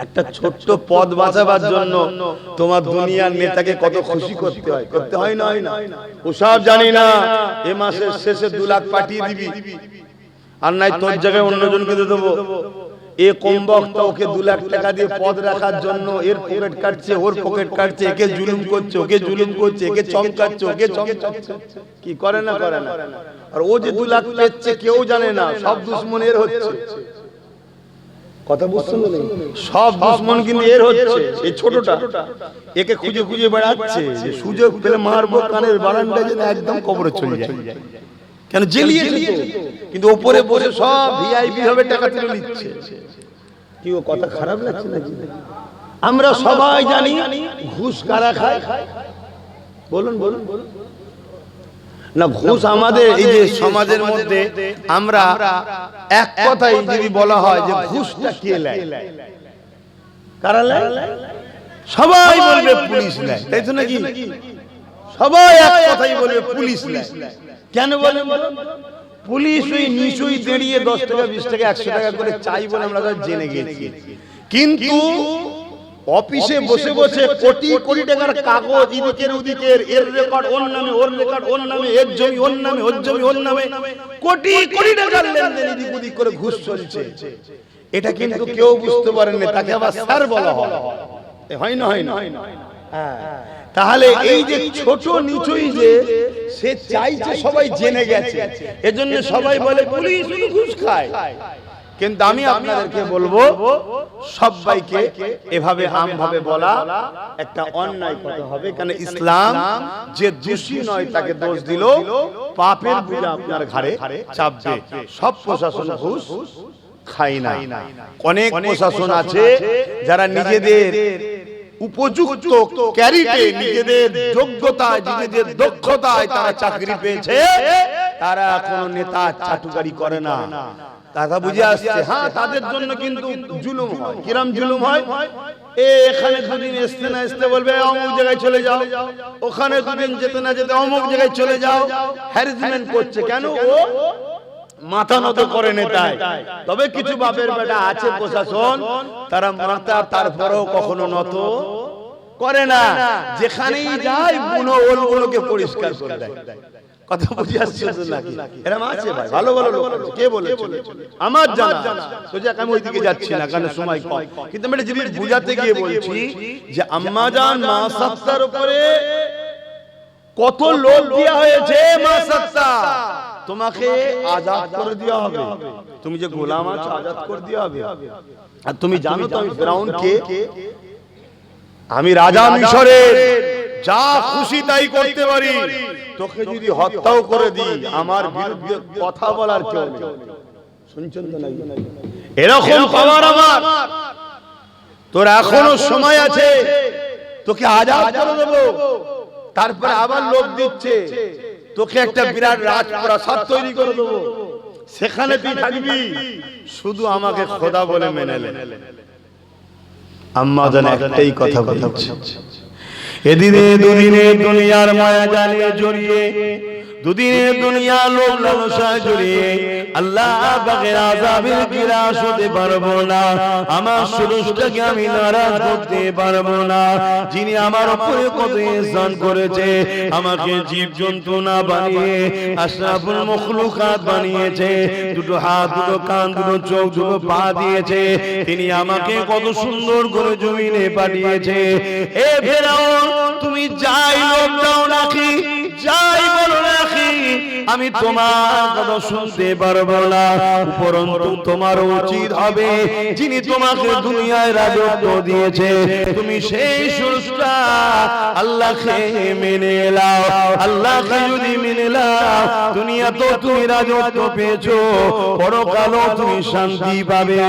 একটা ছোট্ট পদ বাঁচাবার জন্য তোমার দুনিয়ার নেতাকে কত খুশি করতে হয়, করতে হয় না? হয় না? ওসব জানি না, এ মাসের শেষে 2 লাখ পাঠিয়ে দিবি, আর নাই তোর জায়গায় অন্যজনকে দিয়ে দেবো। এ কম বক্তা ওকে 2 লাখ টাকা দিয়ে পদ রাখার জন্য এর পকেট কাটছে, ওর পকেট কাটছে, একে জুলুম করছে, ওকে জুলুম করছে, একে চমকাচ্ছে, ওকে চমকাচ্ছে। কি করে না করে না? আর ও যে 2 লাখ পেচ্ছে কেউ জানে না, সব দুশমনের হচ্ছে। কথা বুঝছেন না? সব দুশমন কিন্তু এর হচ্ছে, এই ছোটটা একে খুঁজে খুঁজে বেড়াচ্ছে, যে সুযোগ পেলে মারবো, কানের বারান্দায় যেন একদম কবরে চলে যায়। কেন জেলিয়েছে তো, কিন্তু উপরে বসে সব ভিআইপি ভাবে টাকা তুলে নিচ্ছে। কি ও কথা খারাপ লাগছে নাকি? আমরা সবাই জানি ঘুষ কারা খায়। বলুন বলুন বলুন না, ঘুষ আমাদের এই যে সমাজের মধ্যে আমরা এক কথাই যদি বলা হয় যে ঘুষটা কে নেয়, কারা নেয়? সবাই বলবে পুলিশ নেয়, তাই তো নাকি? সবাই এক কথাই বলবে পুলিশ নেয়। কেন বলেন? পুলিশ ওই নিচুই দাঁড়িয়ে 10 টাকা 20 টাকা 100 টাকা করে চাই বলে আমরা জেনে গেছি, কিন্তু অফিসে বসে বসে কোটি কোটি টাকার কাগজ এদিকের ওদিকের, এর রেকর্ড ওর নামে, ওর রেকর্ড ওর নামে, এর জমি ওর নামে, ওর জমি ওর নামে, কোটি কোটি টাকার লেনদেন এদিক ওদিক করে ঘুষ চলছে। এটা কিন্তু কেউ বুঝতে পারেনি, তাকে আবার স্যার বলা হয়। হয় না? হয় না? তাহলে এই যে ছোট নিচুই যে সে চাইছে সবাই জেনে গেছে, এজন্য সবাই বলে পুলিশ ঘুষ খায়। কিন্তু আমি আপনাদেরকে বলবো, সবাইকে এভাবে আমভাবে বলা একটা অন্যায় কথা হবে। কারণ ইসলাম যে দোষী নয় তাকে দোষ দিল, পাপের বোঝা আপনার ঘাড়ে চাপবে। সব প্রশাসন ঘুষ খায় না। অনেক প্রশাসন আছে যারা নিজেদের উপযুক্ত ক্যারিটে, নিজেদের যোগ্যতায়, নিজেদের দক্ষতায় তারা চাকরি পেয়েছে, তারা কোনো নেতা চাটুকারি করে না। কথা বুঝে আসছে? হ্যাঁ, তাদের জন্য কিন্তু জুলুম হয়। কিরম জুলুম হয়? এখানে দুদিন আসতে না আসতে বলবে অমুক জায়গায় চলে যাও, ওখানে দুদিন যেতে না যেতে অমুক জায়গায় চলে যাও। হ্যারাসমেন্ট করছে। কেন? ও মাথা নত করে নেতায়। তবে কিছু বাপের বেটা আছে প্রশাসন, তারা মাথা তারপরেও কখনো নত করে না। যেখানেই যায় বুনো ওলগুলোকে পরিষ্কার করে দেয়। কথা বুঝে আসছে নাকি? এরকম আছে ভাই, ভালো ভালো লোক আছে। কে বলেছে? আমার জানা। সোজা আমি ওইদিকে যাচ্ছি না, কারণ সময় কম। কিন্তু আমি জিনিস বুঝাতে গিয়ে বলছি যে আম্মাজান মা সাত্তার উপরে কত লোক দেওয়া হয়েছে। মা সাত্তা তোমাকে আজাদ করে দেওয়া হবে। তুমি যে গোলাম আছো, আজাদ করে দেওয়া হবে। আর তুমি জানো তো আমি ফিরাউন কে? আমি রাজা মিশরের, যা খুশি তাই করতে পারি। তোকে যদি হত্যাও করে দিই, আমার বিরুদ্ধে কথা বলার কেউ নেই। শুনছেন তো নাকি? এরকম পাওয়ার আমার। তোর এখনো সময় আছে, তোকে আজাদ করে দেবো। তারপরে আবার লোক দিচ্ছে তোকে একটা বিরাট রাজপ্রাসাদ তৈরি করে দেবো, সেখানে তুই থাকবি, শুধু আমাকে খোদা বলে মেনে নে। আম্মা জান একটাই কথা বলছে, এদিনে দুদিনে দুনিয়ার মায়া জালে জড়িয়ে, দুদিনে দুনিয়া লোভ লালসায় জড়িয়ে আল্লাহ পাকের আযাবের গিরাস হতে পারবো না। আমার সুরজটাকে আমি নারাজ করতে পারবো না। যিনি আমার উপরে কত ইহসান করেছে, আমাকে জীব জন্তু না বানিয়ে আশরাফুল মখলুকাত বানিয়েছে, দুটো হাত, দুটো কান, দুটো চোখ, দুটো পা দিয়েছে, তিনি আমাকে কত সুন্দর করে জমিনে পাঠিয়েছে। এ ফেরাউন, তুমি যাই লোভ দাও নাকি, যাই বলো নাকি, আমি তোমার কথা শুনতে পারবো না। উপরন্তু তোমার উচিত হবে, যিনি তোমাকে দুনিয়ায় রাজত্ব দিয়েছে, তুমি সেই সুরটা আল্লাহকে মেনে নাও। আল্লাহকে যদি মেনে নাও, দুনিয়া তো তুমি রাজত্ব পেয়েছো, পরকালও তুমি শান্তি পাবে।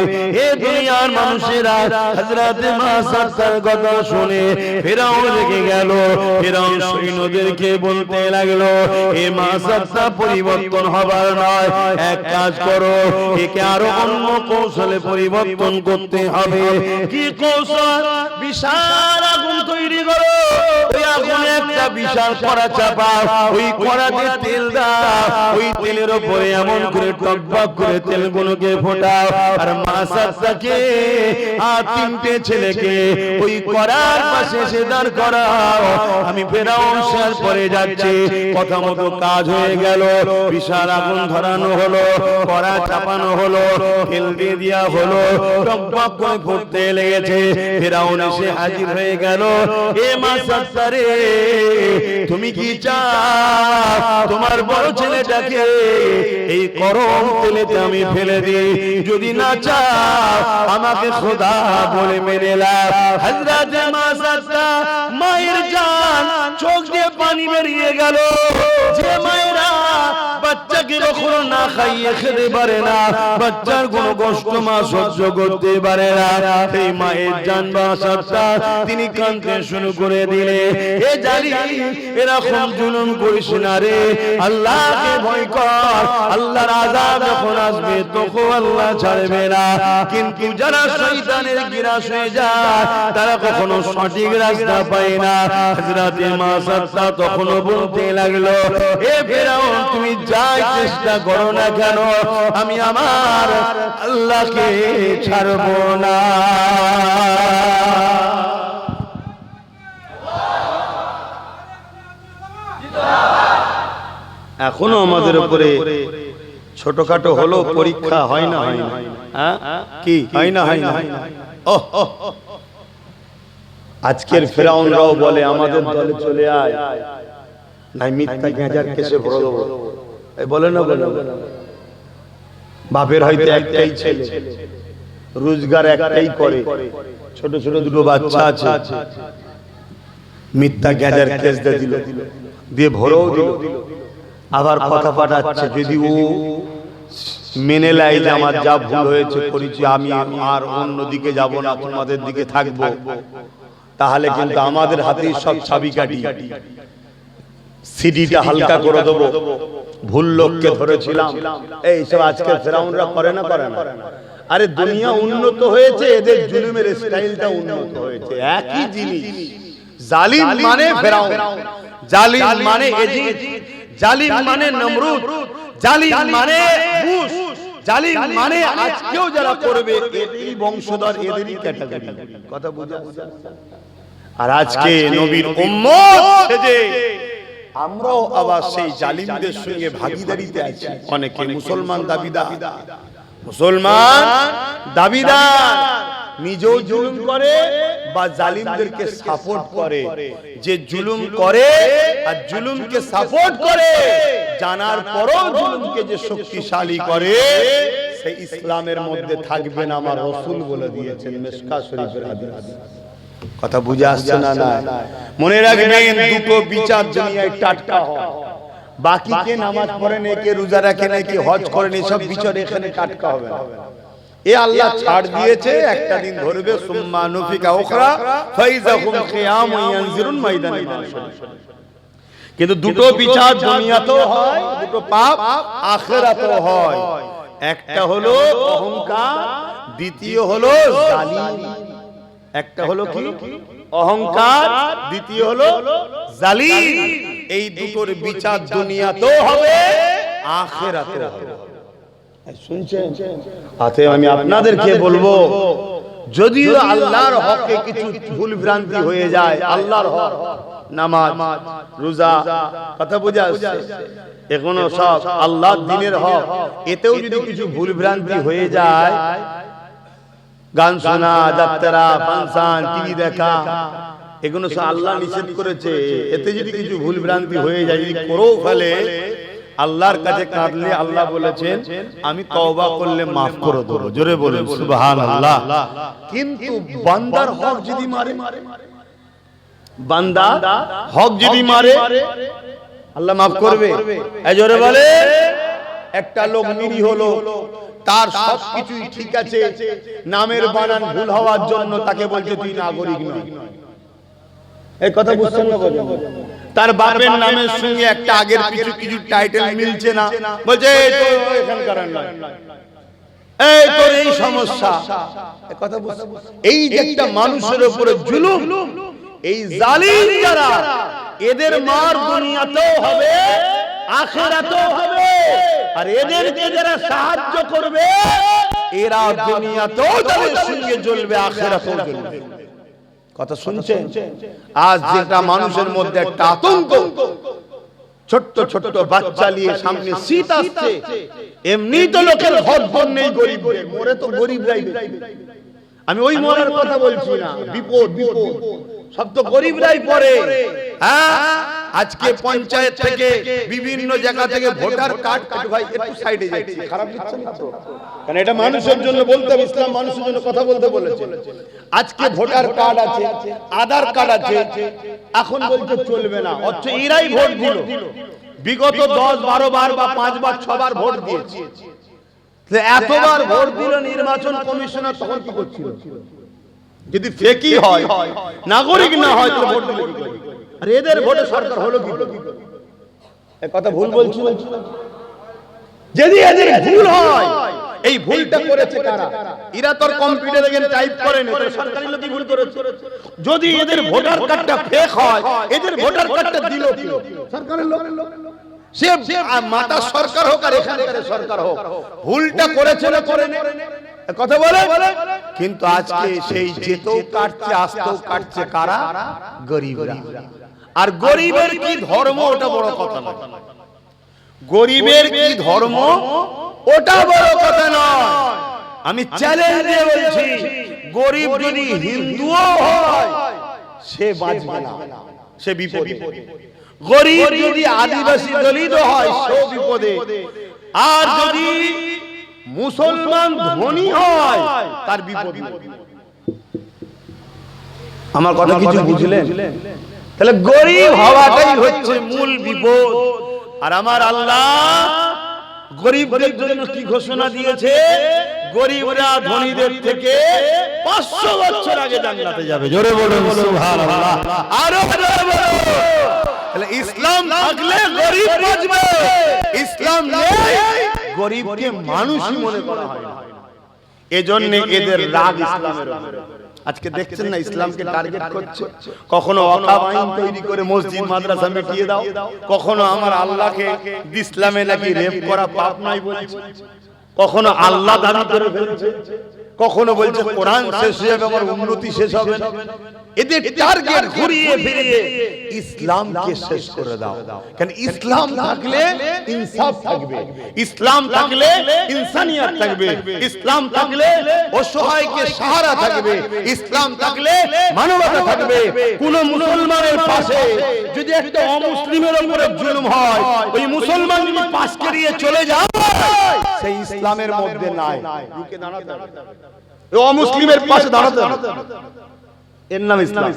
এ দুনিয়ার মানুষেরা হযরত মা সাত্তার কথা শুনে ফিরাউন রেগে গেল। ফিরাউন সৈন্যদেরকে বলতে লাগলো, এ মা সাত্তা পরিবর্তন হবার নয়, এক কাজ করো, একে আরো অন্য কৌশলে পরিবর্তন করতে হবে। কি কৌশল? বিশাল আগুন তৈরি করো, ওই আগুনে একটা বিশাল কড়া চাপাও, ওই কড়াতে তেল দাও, ওই তেলের উপরে এমন করে টকবক করে তেলগুলোকে ফোটাও, আর মা সাত্তাকে আর তিনটে ছেলেকে ওই কড়ার পাশে এসে দাঁড় করাও। আমি ফেরাউন শের পরে যাচ্ছি। কথা মতো কাজ হয়ে গেল, বিশাল আগুন ধরানো হলো, কড়া চাপানো হলো, তেল দিয়ে দেওয়া হলো, টকবক করে ফুটতে লেগেছে। ফেরাউন এসে হাজির হয়ে গেল। এ মা সাত্তা রে, তুমি কি চাও তোমার বড় ছেলেটাকে এই গরম তেলেতে আমি ফেলে দিই? যদি না চাও, আমাকে খোদা বলে মেনে নাও। হযরত মা সাত্তা মায়ের জান, চোখ দিয়ে পানি বেরিয়ে গেল। যে মায়েরা বাচ্চাকে বাচ্চাকে কখনো না খাইয়ে খেতে পারে না, বাচ্চার কোনো কষ্ট মা সহ্য করতে পারে না। এই মায়ের জান বাঁচাটা তিনি কাঁদতে শুরু করে দিলে, এ জালি এরকম জুলুম করিস না রে, আল্লাহকে ভয় কর, আল্লাহর আযাব যখন আসবে তখন আল্লাহ ছাড়বে না। কিন্তু যারা শয়তানের গ্রাস হয়ে যায় তারা কখনো সঠিক রাস্তা পায় না। হযরতে মাসাত্তা তখনও বলতে লাগলো, এ ফেরাউন তুমি যাই চেষ্টা করো না কেন, আমি আমার আল্লাহকে ছাড়ব না। এখনো আমাদের উপরে ছোটখাটো হলো পরীক্ষা হয় না, হয় না, হ্যাঁ কি হয় না, হয় না। ওহ, আজকের ফেরাউনরাও বলে আমাদের দলে চলে আয়, নাই মিথ্যা গাঁজার কেসে ভরে দেবো, এই বলে না, বলে না। বাপের হয়তো একটাই ছেলে, রোজগার একটাই করে, ছোট ছোট দুটো বাচ্চা আছে, মিথ্যা গাঁজার কেস দিল, দিয়ে ভরেও দিল, আবার কথা পাঠাচ্ছে যদি ও মেনে নেয় যে আমার যা ভুল হয়েছে করেছি, আমি আর অন্যদিকে যাব না, তোমাদের দিকে থাকবো, তাহলে কিন্তু আমাদের হাতেই সব চাবিকাঠি, সিডিটা হালকা করে দেবো, ভুল লোককে ধরেছিলাম। এই সব আজকে ফেরাউনরা করে না, করে না। আরে দুনিয়া উন্নত হয়েছে, এদের জুলুমের স্টাইলটা উন্নত হয়েছে, একই জিনিস। জালিম মানে ফেরাউন, জালিম মানে এজিদ, জালিম মানে নমরুদ, জালিম মানে বুশ, জালিম মানে আজকেও যারা করবে এদেরই বংশধর, এদেরই ক্যাটাগরি। কথা বুঝা? আর আজকে নবীর উম্মত সেজে আমরাও আবার সেই জালিমদের সঙ্গে ভাগীদারিতে আছি। অনেকে মুসলমান দাবিদার, মুসলমান দাবিদার, নিজেও জুলুম করে বা জালিমদেরকে সাপোর্ট করে। যে জুলুম করে আর জুলুমকে সাপোর্ট করে, জানার পরও জুলুমকে যে শক্তিশালী করে, সে ইসলামের মধ্যে থাকবে না, আমার রাসূল বলে দিয়েছেন মিশকাত শরীফের হাদিস। কথা বুঝে আসছে না? না, মনে রাখবেন দুটো বিচার দুনিয়ায় টাটকা হয়, বাকি কে নামাজ পড়ে না, কে রোজা রাখে না, কে হজ করে না, সব বিচার এখানে টাটকা হবে না। এ আল্লাহ ছাড় দিয়েছে, একটা দিন ধরবে, সুম্মা নুফিকা উখরা ফাইজাহুম কিয়াম ইয়ানজিরুন ময়দানে মাশার। কিন্তু দুটো বিচার দুনিয়াতেও হয়, দুটো পাপ আখিরাতেও হয়। একটা হলো অহংকার, দ্বিতীয় হলো জালিম। একটা হলো কি? অহংকার, দ্বিতীয় হলো জালিম। এই দুটোর বিচার দুনিয়াতেও হবে, আখিরাতেও হবে। শুনছেন? আতে আমি আপনাদেরকে বলবো, যদিও আল্লাহর হকে কিছু ভুল ভ্রান্তি হয়ে যায়, আল্লাহর হক, নামাজ, রোজা, কথা বুঝা আসছে, এগুলো সব আল্লাহর দ্বীনের হক, এতেও যদি কিছু ভুল ভ্রান্তি হয়ে যায়, গান শোনা, যাত্রা, ফাংশন, টিভি দেখা, এগুলো সব আল্লাহ নিষেধ করেছে। এতে যদি কিছু ভুল ভ্রান্তি হয়ে যায়, যদি করেও ফেলে, আল্লাহর কাছে কাঁদলে আল্লাহ বলেছেন আমি তওবা করলে মাফ করে দেব। জোরে বলেন সুবহানাল্লাহ। কিন্তু বান্দার হক যদি মারে, বান্দা হক যদি মারে, আল্লাহ মাফ করবে? এই জোরে বলে। একটা লোক নিরীহ লোক, তার সবকিছুই ঠিক আছে, নামের বানান ভুল হওয়ার জন্য তাকে বলছে তুই নাগরিক নয়। এই কথা বুঝছেন না? তার বাপের নামের সঙ্গে একটা আগের পিছু কিছু টাইটেল মিলছে না, বলছে এই তো এখানকার নয়, এই তোর এই সমস্যা। এই কথা বুঝছেন? এই যে একটা মানুষের উপরে জুলুম, এই জালিম যারা, এদের মার দুনিয়াতেও হবে, আখিরাতেও হবে। আর এদেরকে যারা সাহায্য করবে, এরা দুনিয়াতেও তাদের সঙ্গে জ্বলবে, আখিরাতেও জ্বলবে। কথা শুনছেন? আজ যেটা মানুষের মধ্যে একটা আতঙ্ক, ছোট্ট ছোট্ট বাচ্চা নিয়ে সামনে শীত আসছে, এমনি তো লোকের ঘর ঘর নেই, গরিব মরে তো গরিবরাই। আমি ওই মরার কথা বলছি না, বিপদ বিপদ সব তো গরিবরাই পড়ে। হ্যাঁ, আজকে পঞ্চায়েত থেকে বিভিন্ন জায়গা থেকে ভোটার কার্ড ভাই একটু সাইডে যাচ্ছি, খারাপ দিচ্ছে না তো, কারণ এটা মানুষের জন্য বলতে হবে, ইসলাম মানুষের জন্য কথা বলতে বলেছে। আজকে ভোটার কার্ড আছে, আধার কার্ড আছে, এখন বলতে চলবে না, অথচ এরাই ভোট দিল। বিগত 10-12 বার বা 5 বার 6 বার ভোট দিয়েছে। এতবার ভোট দিল নির্বাচন কমিশনার, তখন কি করছিল? যদি ফেকি হয়, নাগরিক না হয়, তো ভোট দিল কি করে? আর এদের ভোটে সরকার হলো কি করে? এই কথা ভুল বলছি। যদি এদের ভুল হয়, এই ভুলটা করেছে কারা? এরা তো কম্পিউটারে গিয়ে টাইপ করে না, সরকারি লোকই ভুল করেছে। যদি এদের ভোটার কার্ডটা ফেক হয়, এদের ভোটার কার্ডটা দিল কি? সরকারের লোক। সে মাতা সরকার হোক আর এখানকার সরকার হোক, ভুলটা করেছে না করে না কথা বলে। কিন্তু আজকে সেই যেতেও কাটছে, আসতেও কাটছে কারা? গরিবরা। আর গরিবের কি ধর্ম ওটা বড় কথা না, গরিবের কি ধর্ম ওটা বড় কথা নয়। আমি চ্যালেঞ্জ দিয়ে বলছি, গরিব যদি হিন্দুও হয় সে বাঁচবে না, সে বিপদে। গরিব যদি আদিবাসী দলিত হয় সে বিপদে। আর যদি মুসলমান ধনী হয় তার বিপদে। আমার কথা কিছু বুঝলেন? তাহলে গরিব হওয়াটাই হচ্ছে মূল বিপদ। আর আমার আল্লাহ গরিবদের জন্য কি ঘোষণা দিয়েছে? গরিবরা ধনীদের থেকে 500 বছর আগে জান্নাতে যাবে। জোরে বলুন সুবহানাল্লাহ। আরো জোরে বলুন। তাহলে ইসলাম থাকলে গরিব বাঁচবে, ইসলাম নেই গরিবকে মানুষই মনে করা হয় না। এজন্য এদের রাগ ইসলামের উপরে। আজকে দেখছেন না, ইসলামকে টার্গেট করছে। কখনো ওয়াকফ আইন তৈরি করে মসজিদ মাদ্রাসা মিটিয়ে দাও, কখনো আমার আল্লাহকে ইসলামে নাকি রেপ করা পাপ নাই বলছে, কখনো আল্লাহ দাবি করে ফেলছে, কখনো বলছে কোরআন শেষ হয়ে যাবে, আবার উন্নতি শেষ হবে না। এদের টার্গেট ঘুরিয়ে ফিরিয়ে ইসলামকে শেষ করে দাও। কারণ ইসলাম থাকলে ইনসাফ থাকবে, ইসলাম থাকলে ইনসানিয়ত থাকবে, ইসলাম থাকলে অসহায়কে সাহারা থাকবে, ইসলাম থাকলে মানবতা থাকবে। কোন মুসলমানের পাশে যদি একটা অমুসলিমের উপরে জুলুম হয়, ওই মুসলমান যদি পাশ করিয়ে চলে যায়, সেই ইসলামের মধ্যে নাই। রুকে দাঁড়াতে হবে, অমুসলিমের পাশে দাঁড়াতে হবে, এর নাম ইসলাম।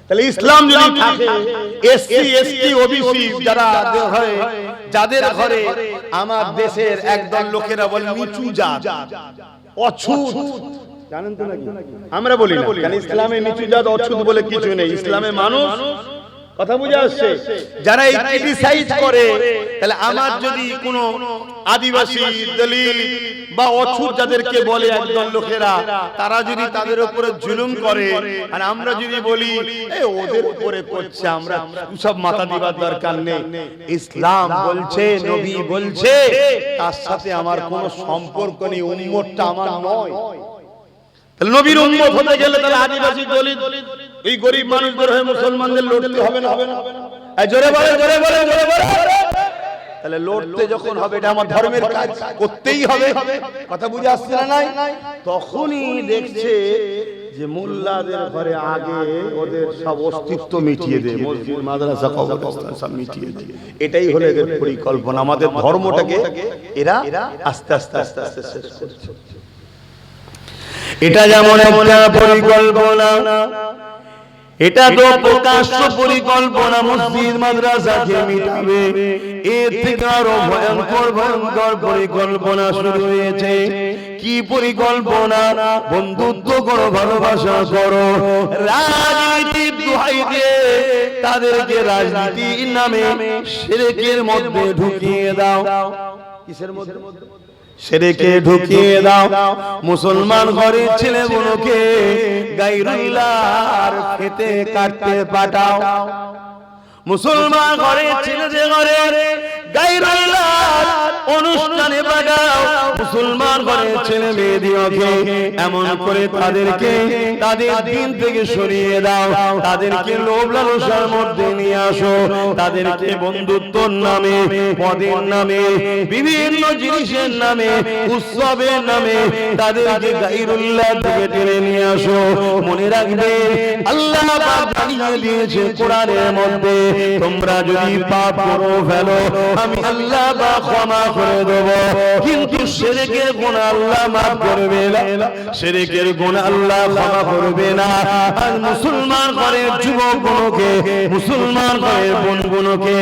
তাহলে ইসলাম যদি থাকে, এসসি এসটি ওবিসি যারা হয়, যাদের ঘরে আমার দেশের একদল লোকেরা বলে নিচু জাত, অছুত, জানেন তো নাকি? আমরা বলি না, কারণ ইসলামে নিচু জাত অছুত বলে কিছু নেই। ইসলামে মানুষ, কথা বুঝে আসছে? যারা এই ক্রিটিসাইজ করে, তাহলে আমার যদি কোনো আদিবাসী দলিত বা অছুত যাদেরকে বলে একদল লোকেরা, তারা যদি তাদের উপরে জুলুম করে, আর আমরা যদি বলি ওদের উপরে করছে, আমরা সব মাথা দিবার দরকার নেই। ইসলাম বলছে, নবী বলছে, তার সাথে আমার কোনো সম্পর্ক নেই, উম্মতটা আমার নয়। তাহলে নবীর উম্মত হতে গেলে তাহলে আদিবাসী দলিত এই গরিব মানুষদের হয়ে মুসলমানদের লড়তে হবে না? হবে না? জোরে বলে, জোরে বলে, জোরে বলে। তাহলে লড়তে যখন হবে, এটা আমার ধর্মের কাজ, করতেই হবে। কথা বুঝে আসছে না? নাই তখনই দেখছে যে মোল্লাদের ঘরে আগে ওদের সব অস্তিত্ব মিটিয়ে দেয়, মসজিদ মাদ্রাসা কবরস্থান সব মিটিয়ে দেয়। এটাই হলো এদের পরিকল্পনা। আমাদের ধর্মটাকে এরা আস্তে আস্তে আস্তে আস্তে শেষ করছে। এটা যেমন একটা পরিকল্পনা, এটা তো প্রকাশ্য পরিকল্পনা, মসজিদ মাদ্রাসাকে মিটাবে। এর থেকে আরো ভয়ঙ্কর ভয়ঙ্কর পরিকল্পনা শুরু হয়েছে। কি পরিকল্পনা? বন্ধুত্ব করো, ভালোবাসা করো, রাজনীতির দোহাই দিয়ে তাদেরকে রাজনীতির নামে শিরকের মধ্যে ঢুকিয়ে দাও। কিসের মধ্যে? শিরকে ঢুকিয়ে দাও। মুসলমান ঘরের ছেলেগুলোকে গায়রুল্লাহর খেতে কাটতে পাঠাও। মুসলমান ঘরের ছেলেদের ঘরে গায়রুল্লাহর অনুষ্ঠানে পাঠাও। মুসলমান ঘরের ছেলে মেয়েদিওকে এমন করে তাদেরকে তাদের দিন থেকে সরিয়ে দাও, তাদেরকে লোভ লালসার মধ্যে নিয়ে আসো, তাদেরকে বন্ধুত্বর নামে, পদের নামে, বিভিন্ন জিনিসের নামে, উৎসবের নামে তাদেরকে গায়রুল্লাহ থেকে টেনে নিয়ে আসো। মনে রাখবে আল্লাহ পাক জানিয়ে দিয়েছে কোরআনের মধ্যে, তোমরা যদি পাপ করো ফেলো আমি আল্লাহ পাক ক্ষমা করে দেব, কিন্তু শিরকের গুনাহ আল্লাহ মাফ করবে না, শিরকের গুনাহ আল্লাহ ক্ষমা করবে না। আর মুসলমান ঘরের যুবকগুলোকে, মুসলমান ঘরের বোনগুলোকে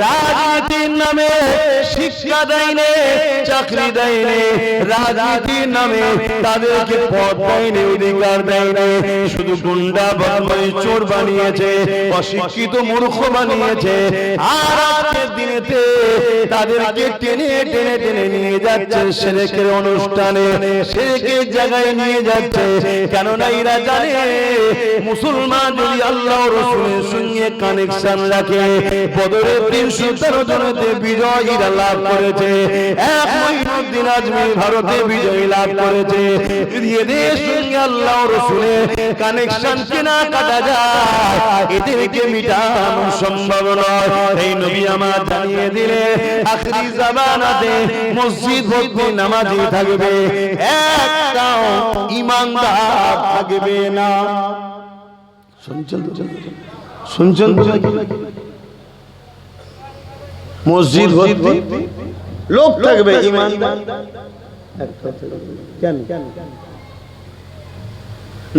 রাজনীতির নামে শিক্ষা দেয়নি, চাকরি দেয়নি, রাজনীতির নামে তাদেরকে পদ দেয়নি, অধিকার দেয়নি, শুধু গুন্ডা বদমাইশ চোর বানিয়েছে, অশিক্ষিত মূর্খ বানিয়েছে। আর আজকের দিনেতে তাদেরকে টেনে টেনে টেনে নিয়ে যাচ্ছে শিরকের অনুষ্ঠানে, শিরকের জায়গায় নিয়ে যাচ্ছে। কেননা এরা জানে মুসলমান যদি আল্লাহ ও রাসূলের সঙ্গে কানেকশন রাখে, বদরের 313 জনেতে বিজয় এরা লাভ করেছে, এক মঈনুদ্দিন আজমি ভারতে বিজয় লাভ করেছে। যদি এদের সঙ্গে আল্লাহ ও রাসূলের কানেকশন কেনা কাটা যায়, এদেরকে মিটানো সম্ভব নয়। এই নবী আমার জানিয়ে দিলে আখরি জামানাতে মসজিদ ভর্তি নামাজি থাকবে, একটাও ইমানদার থাকবে না। শুনছেন তো, শুনছেন তো, মসজিদ ভর্তি লোক থাকবে, ইমানদার কেন?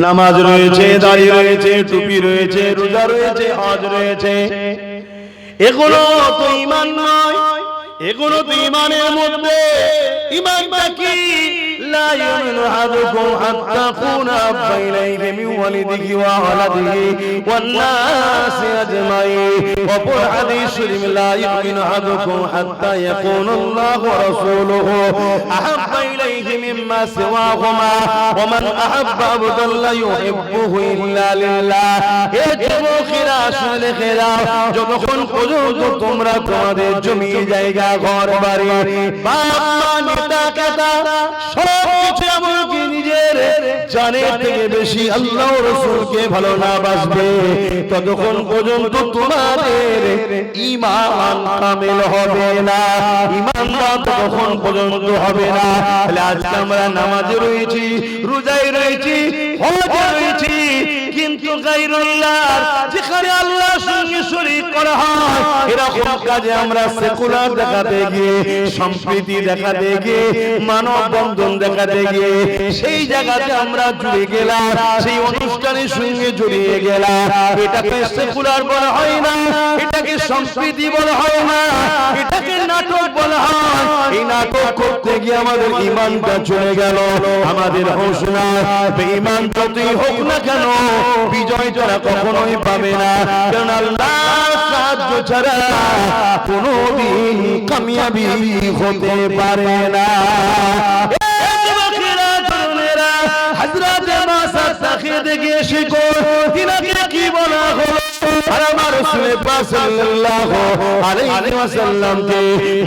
নামাজ রয়েছে, দাড়ি রয়েছে, টুপি রয়েছে, রোজা রয়েছে, হজ রয়েছে, এগুলো তো ঈমান নয়, এগুলো তো ঈমানের মধ্যে। ঈমানটা কি? লা ইউমিনু আহাদুকুম হাত্তা কুনা আহাব্বা ইলাইহি মিন ওয়ালিদিহি ওয়া ওয়ালাদিহি ওয়ান নাসি আজমাইন। অপর হাদিস শরীফ, লা ইউমিনু আহাদুকুম হাত্তা ইয়াকুনা আল্লাহু ওয়া রাসূলুহু আহাব্বা ইলাইহি মিম্মা সিওয়াহুমা ওয়া মান আহাব্বা আবদান লা ইউহিব্বুহু ইল্লা লিল্লাহ। এ যুবকেরা, শালেখেরা, যতক্ষণ পর্যন্ত তোমরা তোমাদের জমি জায়গা, ঘর বাড়ি, বাপ মা, নেতা কেতা সবকিছু এমনকি নিজের জানের থেকে বেশি আল্লাহ ও রাসূলকে ভালো না বাসবে, ততক্ষণ পর্যন্ত তোমাদের ঈমান কামিল হবে না, ঈমানদার ততক্ষণ পর্যন্ত হবে না। তাহলে আজকে আমরা নামাজে রয়েছি, রোজায় রয়েছি, হজে রয়েছি, কিন্তু গায়রুল্লাহ, যেখানে আল্লাহর সঙ্গে শরীক করা হয়, এরকম কাজে আমরা সেকুলার দেখাতে গিয়ে, সম্প্রীতি দেখাতে গিয়ে, মানব বন্ধন দেখাতে গিয়ে সেই জায়গাতে আমরা জুড়ে গেলাম, সেই অনুষ্ঠানের সঙ্গে জড়িয়ে গেলাম। এটাকে সেকুলার বলা হয় না, এটাকে সম্প্রীতি বলা হয় না, এটাকে নাটক বলা হয়। এই নাটক করতে গিয়ে আমাদের ঈমানটা চলে গেল। আমাদের হোসনা বেঈমান যতই হোক না কেন, বিজয় তারা কখনোই পাবে না, কারণ আল্লাহর সাহায্য ছাড়া কোনোদিন কামিয়াবি হতে পারে না। হযরত মাসাদ তাখিদে গিয়ে শিখো তিনাকে কি বলা হলো। আর আমার রাসূল পাক সাল্লাল্লাহু আলাইহি ওয়াসাল্লামকে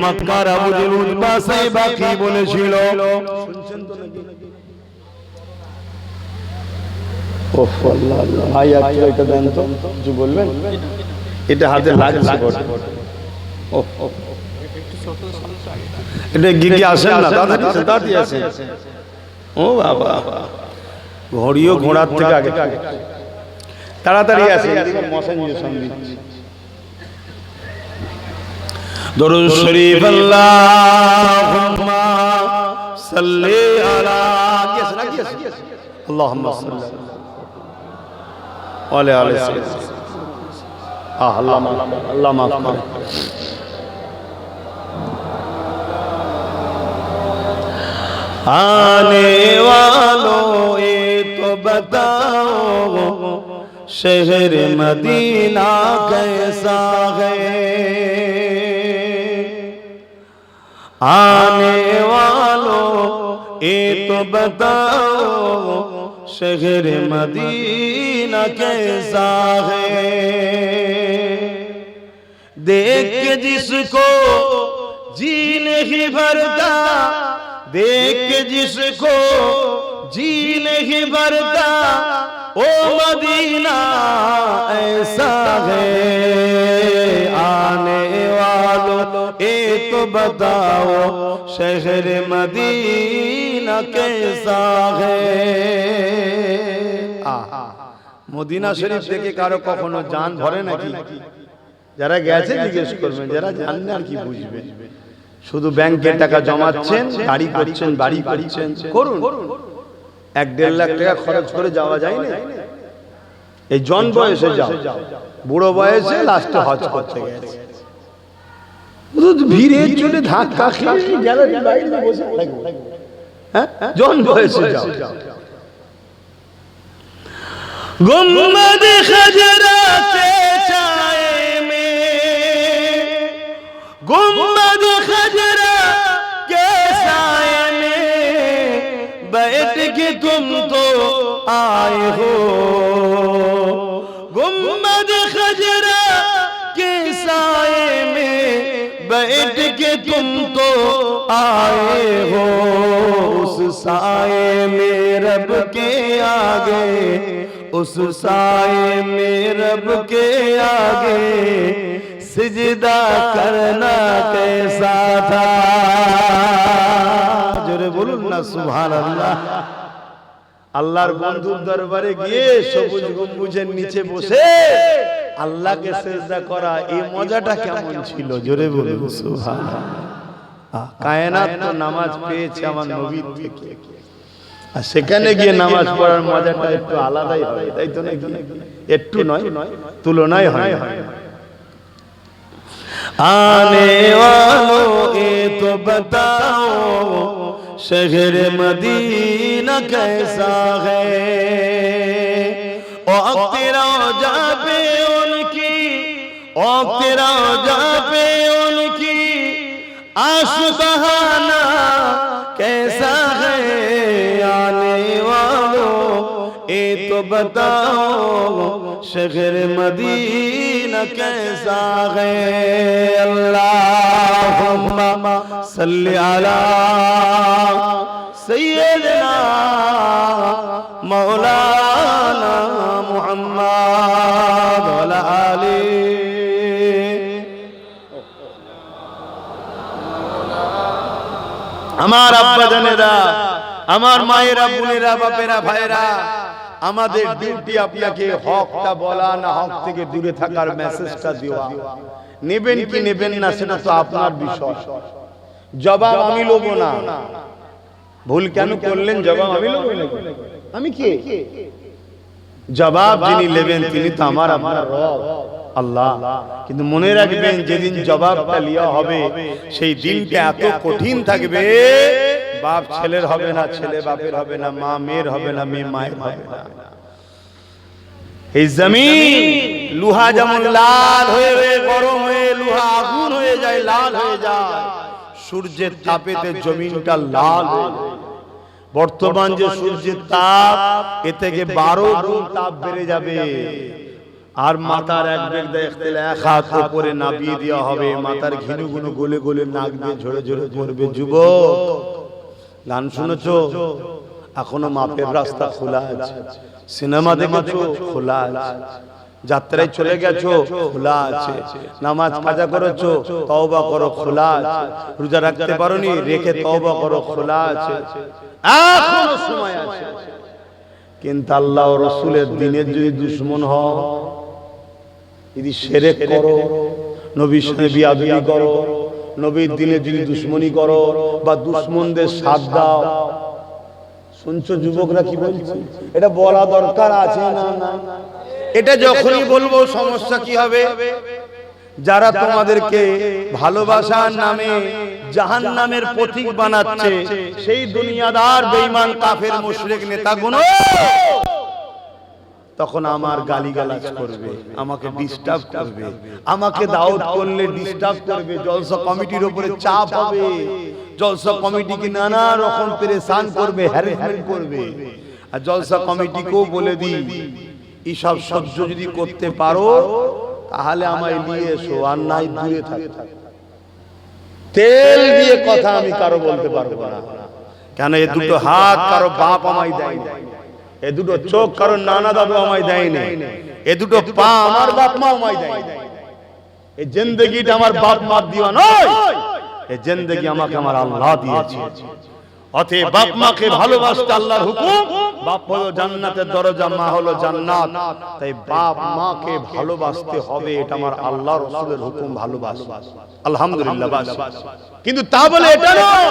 মক্কার আবু জেল উতবা সাহেবা কি বলেছিল, শুনছেন তো নাকি? ওহ আল্লাহ আল্লাহ, ভাই একটু এটা দেন তো, কিছু বলবেন? এটা হাতে লাগছে বটে। ওহ এটা গিগে আসেন না, দাঁড়িয়ে আসেন। ও বাবা, ঘড়িও ঘোড়ার থেকে আগে, তাড়াতাড়ি আসেন, মশা ইনজেকশন দিচ্ছি। দরুদ শরীফ আল্লাহুম্মা সাল্লি আলা আল্লাহুম্মা সাল্লি ওয়া আলা সাইয়্যিদিনা। আল্লাহ মাফ করে। आने वालों ये तो बताओ शहर मदीना कैसा है। आने वालों ये तो बताओ शहर मदीना कैसा है। देख के जिसको जी नहीं भरता, देख के जिसको जी नहीं भरता ओ मदीना ऐसा है आने वालों ये तो बताओ शहर मदीना कैसा है মদিনা শরীফ থেকে কারো কখনো জান ধরে নাকি যারা গেছে জিজ্ঞেস করবেন যারা জানেন আর কি বুঝবে শুধু ব্যাংকে টাকা জমাচ্ছেন গাড়ি করছেন বাড়ি করছেন করুন 1-1.5 লাখ টাকা খরচ করে যাওয়া যায় না এই জন বয়সে যাও বুড়ো বয়সে লাস্টে হজ করতে গেছে ভিড়ে চলে ধাক্কা খেয়ে গ্যালারি বাইরে বসে থাকবে হ্যাঁ জন বয়সে যাও गुम्बद खजरा के छाए में गुम्बद खजरा के साए में बैठ के तुम तो आए हो गुम्बद खजरा के साए में बैठ के तुम तो आए हो उस साए में रब के आगे उस साए में रब के आगे सिजदा करना कैसा था जोरे बोलुन ना सुभान अल्लाह আল্লাহর বন্ধুর দরবারে গিয়ে সবুজ গম্বুজের নিচে বসে আল্লাহকে সিজদা করা এই মজাটা কেমন ছিল জোরে বলুন সুবহানাল্লাহ কায়নাত তো নামাজ পেয়েছে আমার নবীর থেকে আর সেখানে গিয়ে নামাজ পড়ার মজাটা একটু আলাদাই হয় তাই তো নাকি একটু নয় তুলনায় হয় आने वालों ये तो बताओ शहर मदीना कैसा है और तेरा जा पे उनकी और तेरा जा पे उनकी आंसू बहाना कैसा है आने वालों ये तो बताओ शहर मदीना कैसा है अल्लाहुम्मा सल्ली अला सय्यदना मौलाना मुहम्मद वाला आली আমার আব্বা জানেরা আমার মায়েরা বোনেরা বাপেরা ভাইরা আমাদের ডিউটি আপনাকে হকটা বলা না হক থেকে দূরে থাকার মেসেজটা দেওয়া নেবেন কি নেবেন না সেটা তো আপনার বিষয় জবাব আমি লব না ভুল কেন করলেন জবাব আমি লব না আমি কে জবাব যিনি নেবেন তিনি তো আমার আপনার রব আল্লাহ কিন্তু মনে রাখবেন যেদিন জবাবটা লিয়া হবে সেই দিনটা এত কঠিন থাকবে বাপ ছেলের হবে না ছেলে বাপের হবে না মা মেয়ের হবে না মেয়ে মায়ের হবে না এই জমিন লোহা যেমন লাল হয়ে হয়ে গরম হয়ে লোহা আগুন হয়ে যায় লাল হয়ে যায় সূর্যের তাপেতে জমিনটা লাল হয়ে যায় বর্তমান যে সূর্যের তাপ এ থেকে 12 গুণ তাপ বেড়ে যাবে আর মাথার এক বেগ দেখতে এক হাত উপরে নাবিয়ে দেওয়া হবে মাথার ঘিনুগুলো গলে গলে নাক দিয়ে ঝরে ঝরে পড়বে যুবক গান শুনেছো এখনো মাপের রাস্তা খোলা আছে সিনেমা দেখেছো খোলা আছে যাত্রায় চলে গেছো খোলা আছে নামাজ কাজা করেছো তওবা করো খোলা আছে রোজা রাখতে পারোনি রেখে তওবা করো খোলা আছে এখনো সময় আছে কিন্তু আল্লাহ ও রাসূলের দ্বীনের যদি দুশমন হও যদি শিরক করো নবীর সাথে বিয়াদবি করো নবীর দ্বীনে যদি দুশমনি করো বা দুশমনদের সাথ দাও শুনছো যুবকরা কি বলছে এটা বলা দরকার আছে না না এটা যখনই বলবো সমস্যা কি হবে যারা তোমাদেরকে ভালোবাসার নামে জাহান্নামের পথিক বানাচ্ছে সেই দুনিয়াদার বেঈমান কাফের মুশরিক নেতাগুলো তখন আমার গালিগালাজ করবে আমাকে ডিস্টার্ব করবে আমাকে দাওয়াত করলে ডিস্টার্ব করবে জলসা কমিটির উপরে চাপ হবে জলসা কমিটিকে নানা রকম পেরেশান করবে হ্যারাসমেন্ট করবে আর জলসা কমিটিকেও বলে দিই এই সব সহ্য যদি করতে পারো তাহলে আমায় নিয়ে এসো আর নাই দূরে থাকো তেল দিয়ে কথা আমি কারো বলতে পারবো না কেন এ দুটো হাত কারো বাপ আমায় দেয়নি, এ দুটো চোখ কারো নানা দাদু আমায় দেয়নি, এ দুটো পা আমার বাপ মা আমায় দেয়নি, এই জিন্দেগিটা আমার বাপ মা দিওয়া নয়, এই জিন্দেগি আমাকে আমার আল্লাহ দিয়েছে। অতএব বাপ মাকে ভালোবাসতে আল্লাহর হুকুম, বাপ হলো জান্নাতের দরজা, মা হলো জান্নাত, তাই বাপ মাকে ভালোবাসতে হবে, এটা আমার আল্লাহ রাসূলের হুকুম, ভালোবাসা। আলহামদুলিল্লাহ। কিন্তু তা বলে এটা নয়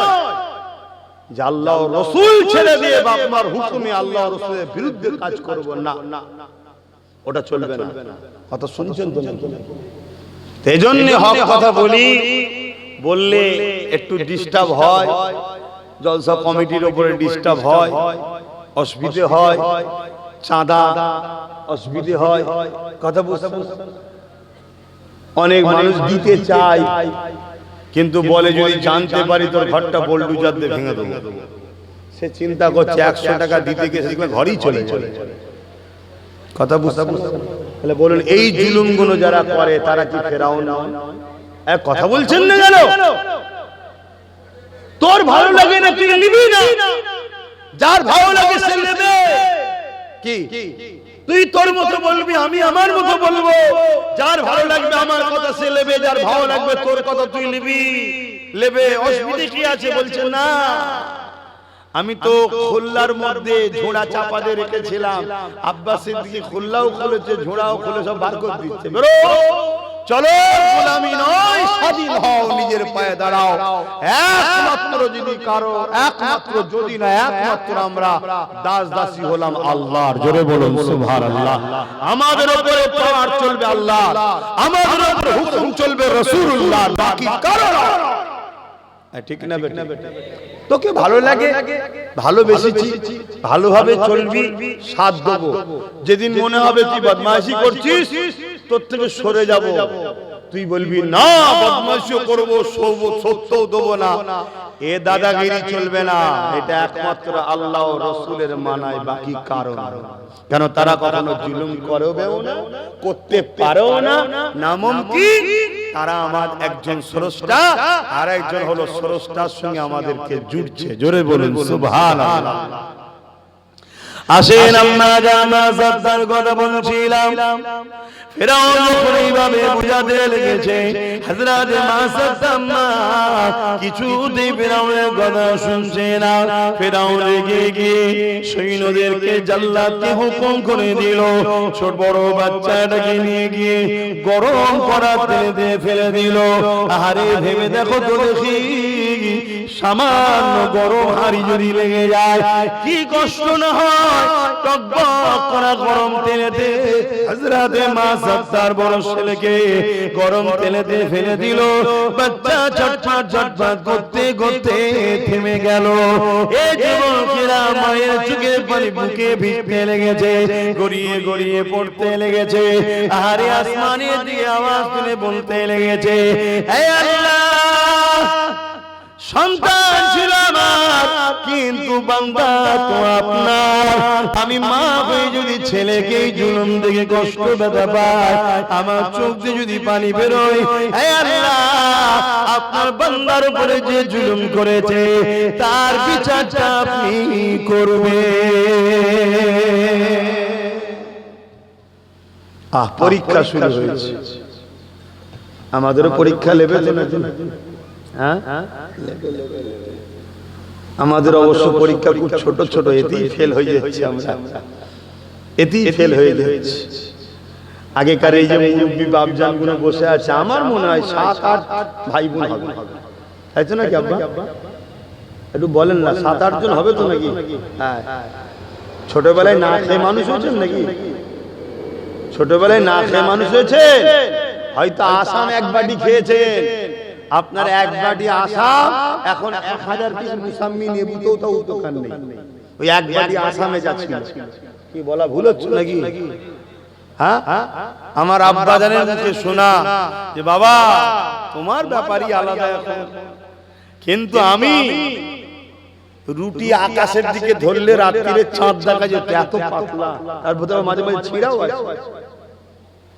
যে আল্লাহ রাসূল ছেড়ে দিয়ে বাপ মার হুকুমে আল্লাহ রাসূলের বিরুদ্ধে কাজ করব না, ওটা চলবে না। কথা শুনছেন তো? এইজন্য হক কথা বলি, বললে একটু ডিস্টার্ব হয়, জলসা কমিটির উপরে ডিস্টার্ব হয়, অসুবিধে হয়, চাঁদা অসুবিধে হয়। কথা বুঝছেন? অনেক মানুষ দিতে চায় কিন্তু বলে যদি জানতে পারি তোর ঘরটা বোল্ডুজার দিয়ে ভেঙে দেবো। সে চিন্তা করছে 100 টাকা দিতে গিয়ে সেগুলো ঘরেই চলে চলে। কথা বুঝতে তাহলে বলুন এই জুলুমগুলো যারা করে তারা কি ফেরাউন না? এক কথা বলছেন না গেল, তোর ভালো লাগে না তুই নিবি না, যার ভালো লাগে সে নেবে। কি তুই তোর মতো বলবি, আমি আমার মতো বলবো, যার ভালো লাগবে আমার কথা সে নেবে, যার ভালো লাগবে তোর কথা তুই নিবি, নেবে, অসুবিধা কি আছে? বলছেন না। আমি তো খুল্লার মধ্যে ঝোড়া চাপা দিয়ে রেখেছিলাম, আব্বাস সিদ্দিকী খুল্লাও খুলেছে, ঝোড়াও খুলে সব বার করে দিচ্ছে। বেরো, চলো, গোলামি নয়, স্বাধীন হও, নিজের পায়ে দাঁড়াও। একমাত্র যদি কারো, একমাত্র যদি না একমাত্র আমরা দাস দাসী হলাম আল্লাহর। জোরে বলুন সুবহানাল্লাহ। আমাদের উপরে পাওয়ার চলবে আল্লাহ, আমাদের উপরে হুকুম চলবে রাসূলুল্লাহ, বাকি কারো না। ঠিক না বেটা? তোকে ভালো লাগে, ভালোবেসেছি, ভালোভাবে চলবি, সাথ দেবো। যেদিন মনে হবে তুই বদমাইশি করছিস, তোর থেকে সরে যাব, তুই বলবি না বদমাইশিও করবো, সত্যও দেবো না, এ দাদাগিরি চলবে না। এটা একমাত্র আল্লাহ ও রাসূলের মানায়, বাকি কারণ। কেন তারা কখনো জুলুম করেও না, করতে পারেও না, নামুমকিন। তারা আমার একজন স্রষ্টা, আর একজন হলো স্রষ্টার সঙ্গে আমাদেরকে জুড়ছে। জোরে বলুন সুবহানাল্লাহ। আসেন আমরা জানা সত্তার কথা বলছিলাম, ফেরাউন যখন এইভাবে বুঝাতে লেগেছে, হযরত মাসাদ্দাম্মা কিছুতেই ফেরাউনের কথা শুনছে না। ফেরাউন রেগে গিয়ে সৈন্যদেরকে জাল্লাদকে হুকুম করে দিল, ছোট বড় বাচ্চাটাকে নিয়ে গিয়ে গরম করা তেলে ফেলে দিল। আরে ভেবে দেখো তো দেখি, সামান্য গরম হাড়ি যদি লেগে যায় কি কষ্ট না হয়। টকবক করা গরম তেলেতে হযরত মাসাদ্দার বড় ছেলেকে গরম তেলেতে ফেলে দিল। বাচ্চা ছটফট ছটফট করতে করতে থেমে গেল। এই যুবকেরা মায়ের চোখের পানি বুকে ভিজতে লেগেছে, গড়িয়ে গড়িয়ে পড়তে লেগেছে। আরে আসমানের দিকে আওয়াজ তুলে বলতে লেগেছে, হে আল্লাহ, সন্তান ছিল আমার কিন্তু বান্দা তো আপনার। আমি মা হয়ে যদি ছেলেকে জুলুম দেখে কষ্ট ব্যথা পাই, আমার চোখ দিয়ে যদি পানি বেরোয়, হে আল্লাহ, আপনার বান্দার উপরে যে জুলুম করেছে তার বিচারটা আপনি করবেন। পরীক্ষা শুরু হয়েছে, আমাদেরও পরীক্ষা নেবে তো না? আমাদের অবশ্য পরীক্ষা খুব ছোট ছোট, এতেই ফেল হয়ে যাচ্ছে, আমরা এতেই ফেল হয়ে যাচ্ছে। আগেকার এই যে মুরব্বি বাপজান গুলো বসে আছে, আমার মনে হয় 7-8 ভাই বোন হবে, তাই তো নাকি আব্বা? একটু বলেন না, 7-8 জন হবে তো নাকি? হ্যাঁ। ছোটবেলায় না খেয়ে মানুষ হয়েছেন নাকি? ছোটবেলায় না খেয়ে মানুষ হয়েছে? হয়তো আসাম এক বাটি খেয়েছেন, আপনার এক বাটি আসাম এখন 1000 পিস মুসাম্মি নেবুতেও তো উপকার নেই। ওই এক বাটি আসামে যাচ্ছিল, কি বলা ভুল হচ্ছে নাকি? হ্যাঁ, আমার আব্বা জানের মুখে শোনা যে বাবা তোমার ব্যাপারই আলাদা এখন, কিন্তু আমি রুটি আকাশের দিকে ধরলে রাত্রিরে চাঁদ দেখা যেত, এত পাতলা, তার ভিতরে মাঝে মাঝে ছিঁড়াও আছে।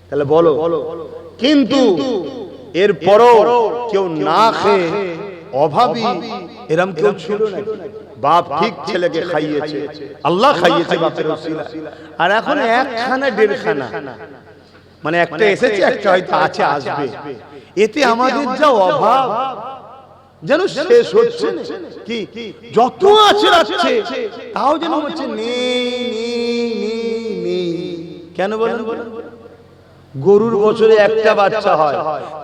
তাহলে বলো, কিন্তু এরপরও কেউ না খেয়ে অভাবী এরম কেউ ছিল না। বাপ ঠিক ছেলেকে খাইয়েছে, আল্লাহ খাইয়েছে বাপের ওসিলা। আর এখন একখানা দেড়খানা, মানে একটা এসেছে, একটা হয়তো আছে, আসবে। এতে আমাদের যা অভাব যেন শেষ হচ্ছে না। কি যত আছে আছে, তাও যেন হচ্ছে নেই। কেন বলেন? গরুর বছরে একটা বাচ্চা হয়,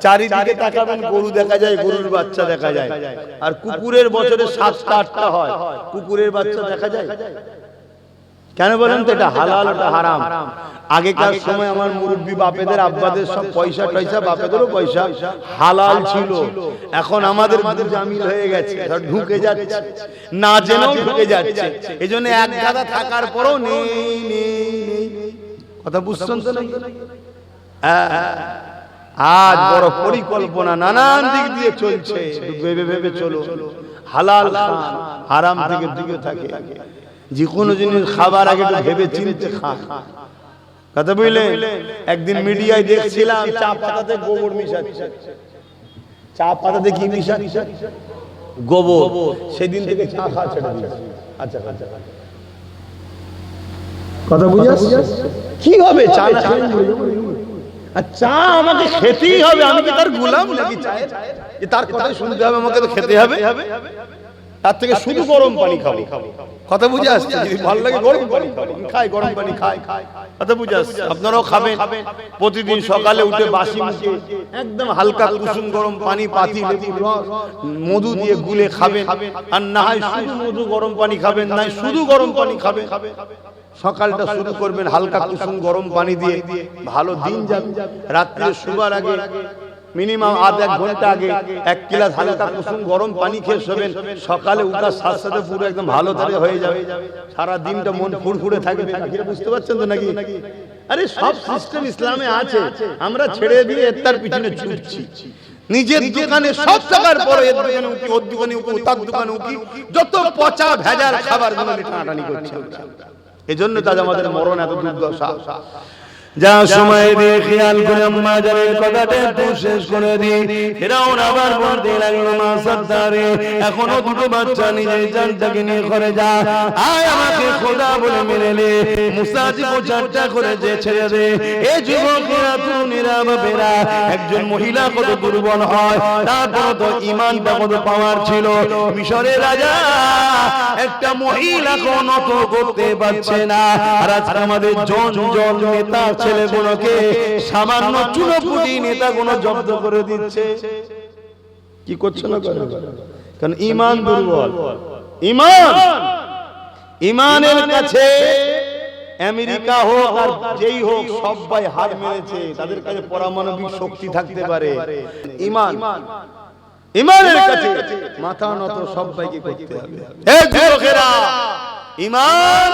চারিদিকে তাকাবেন গরু দেখা যায়, গরুর বাচ্চা দেখা যায়। আর কুকুরের বছরে 7টা 8টা হয়, কুকুরের বাচ্চা দেখা যায়। কেন বলেন তো? এটা হালাল, এটা হারাম। আগেকার সময় আমার মুরব্বী বাপেদের আব্বাদের সব পয়সা টয়সা, বাপেদেরও পয়সা হালাল ছিল। এখন আমাদের জামিল হয়ে গেছে, ঢুকে যাচ্ছে, না জেনেও ঢুকে যাচ্ছে। এই জন্য এক গাদা থাকার পরও নেই। কথা বুঝছেন তো? আজ বড় পরিকল্পনা নানান দিক দিয়ে চলছে, ভেবে ভেবে চলো। হালাল হারাম থেকে দূরে থাকে। যে কোনো জিনিস খাবার আগে একটু ভেবে চিন্তে খান। কথা বুঝলে? একদিন মিডিয়ায় দেখছিলাম চা পাতাতে গোবর মিশাচ্ছে। চা পাতাতে কি মিশাচ্ছে? গোবর। সেদিন থেকে চা খাওয়া ছেড়ে দিয়েছি। আচ্ছা, কথা বুঝে কি হবে? চা চা আমাকে খেতেই হবে, আমি কি তার গোলাম নাকি? চায়ের তার কথাই শুনতে হবে, আমাকে তো খেতে হবে। তার থেকে শুধু গরম পানি খাবো। কথা বুঝে আসছে? যদি ভালো লাগে গরম পানি খাই, গরম পানি খাই। কথা বুঝে আসছে? আপনারাও খাবেন। প্রতিদিন সকালে উঠে বাসি মুখে একদম হালকা কুসুম গরম পানি, পাতি লেবুর রস, মধু দিয়ে গুলে খাবেন। আর না হয় শুধু মধু গরম পানি খাবেন, না শুধু গরম পানি খাবেন। সকালটা শুরু করবেন হালকা কুসুম গরম পানি দিয়ে, ভালো দিন যাবে। রাত্রে শোবার আগে মিনিমাম আধ-এক ঘন্টা আগে 1 গ্লাস হালকা কুসুম গরম পানি খেয়ে শোবেন। সকালে উঠার সাথে সাথে পুরো একদম ভালো তারে হয়ে যাবে। সারা দিনটা মন ফুরফুরে থাকবে। বুঝতে পারছেন তো নাকি? আরে সব সিস্টেম ইসলামে আছে, আমরা ছেড়ে দিয়ে তার পিছনে ছুটছি। নিজের দোকানে সব টাকার পরে এর দোকানে উঠি, ওর দোকানে উঠি, তার দোকানে উঠি, যত পচা ভেজাল খাবার গুলো টানাটানি করছে। এজন্য তাজ আমাদের মরণ এত দুর্দশা। যা সময় দিয়ে খেয়াল করে আম্মা জানের কথাটা একটু শেষ করে দিই। ফিরাউন আবার বলতে লাগলো, মা সত্তারে, এখনো দুটো বাচ্চা নিজের জানটাকে নিয়ে করে যা, আয় আমাকে খোদা বলে মেনে নে। মুসা জি প্রচারটা করে যে ছেড়ে দে। এই যুবকেরা, তরুণীরা, বাপেরা, একজন মহিলা কত দুর্বল হয়, তারপর তো ইমানটা কত পাওয়ার ছিল। মিশরের রাজা একটা মহিলা কোনো তো করতে পারছে না। আর আজকে আমাদের জঞ্জল নেতা ছেলেগুলোকে সামান্য চুনোপুটি নেতাগুলো জব্দ করে দিচ্ছে। কি করছে না? কারণ ঈমান দুর্বল। ঈমানের কাছে আমেরিকা হোক আর যেই হোক সবাই হার মেরেছে। তাদের কাছে পারমাণবিক শক্তি থাকতে পারে, ঈমানের কাছে মাথা নত সবাইকে করতে হবে। এই যুবকেরা, ঈমান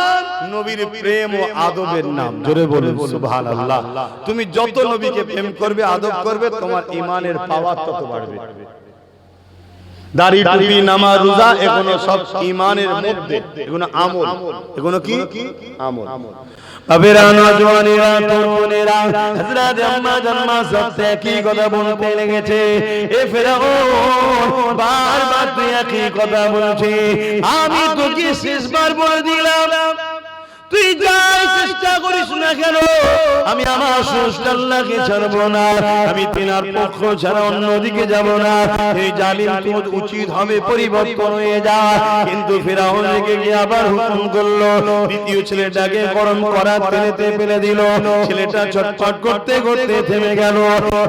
নবীর প্রেম ও আদবের নাম। জোরে বলুন সুবহানাল্লাহ। তুমি যত নবীকে প্রেম করবে, আদব করবে, তোমার ঈমানের পাওয়ার তত বাড়বে। দাড়ি, টুপি, নামাজ, রোজা, এগুলো সব ঈমানের মধ্যে, এগুলো আমল। এগুলো কি আমল? বাবেরা, নওজওয়ানেরা, তরুণেরা, হযরত আম্মা জাম্মা সবতে কি কথা বলতে লেগেছে। এ ফেরাউন বারবার তুই একই কথা বলছে। আমি তোকে শেষবার বলে দিলাম, তুই যাই চেষ্টা করিস না কেন, আমি আমার স্রষ্টা আল্লাহকে ছাড়বো না। আমি তিনার পক্ষ ছাড়া অন্যদিকে যাব না। এই জালিম তোর উচিত হবে পরিবর্তন হয়ে যা। কিন্তু ফিরআউন রেগে গিয়ে আবার হুকুম করলো, দ্বিতীয় ছেলেটাকে গরম করা তেলেতে ফেলে দিল। ছেলেটা ছটফট করতে করতে থেমে গেল।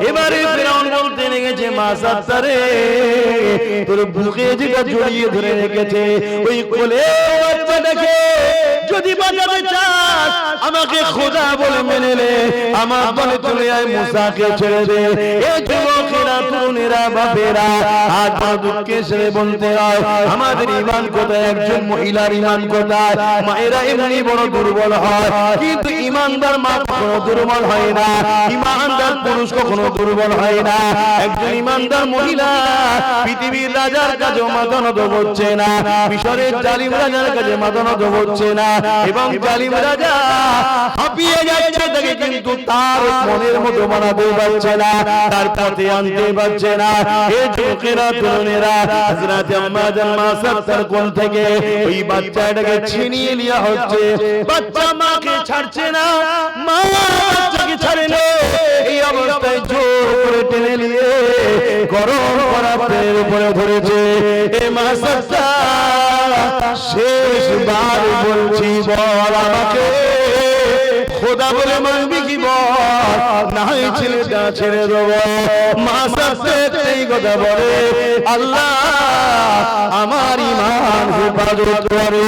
এবারে ফিরআউন বলতে লেগেছে, মা সাত্তারে, তোর বুকে যেটা জড়িয়ে ধরে রেখেছে, ওই কোলে বাচ্চাটাকে যদি বাঁচাতে চাস, আমাকে খোদা বলে মেনে নে, আমার দলে চলে আয়, মুসাকে ছেড়ে দে। এই যুবকেরা, তরুণেরা, বাপেরা, আজ বড় দুঃখের সাথে বলতে হয়, আমাদের ঈমান কোথায়? একজন মহিলার ঈমান কোথায়? মায়েরা এমনি বড় দুর্বল হয়, কিন্তু ঈমানদার মা কখনো দুর্বল হয় না, ঈমানদার পুরুষ কখনো দুর্বল হয় না। একজন ঈমানদার মহিলা পৃথিবীর রাজার কাছে মাথা নত করছে না, মিশরের জালিম রাজার কাছে মাথা নত করছে না, এবং জালিম রাজা হাঁপিয়ে যাচ্ছে তাকে, কিন্তু তার মনের মতো বানাতে পারছে না, তার পথে আনতে পারছে না। এই যুবকেরা তরুণেরা হযরত আম্মা জান মা সাত্তার কোল থেকে ওই বাচ্চাটাকে ছিনিয়ে নেওয়া হচ্ছে। বাচ্চা মাকে ছাড়ছে না, মা বাচ্চাকে ছাড়ে না। এই অবস্থায় জোর করে টেনে নিয়ে গরম করা পেটের উপরে ধরেছে। এ মা সাত্তার, শেষবার বলছি বল আমাকে, খোদা বলে মানবি কি বল, না হয় ছেলেটা ছেড়ে দেবো। মা সাত্তার এই কথা বলে, আল্লাহ আমার ঈমান হেফাজত করে।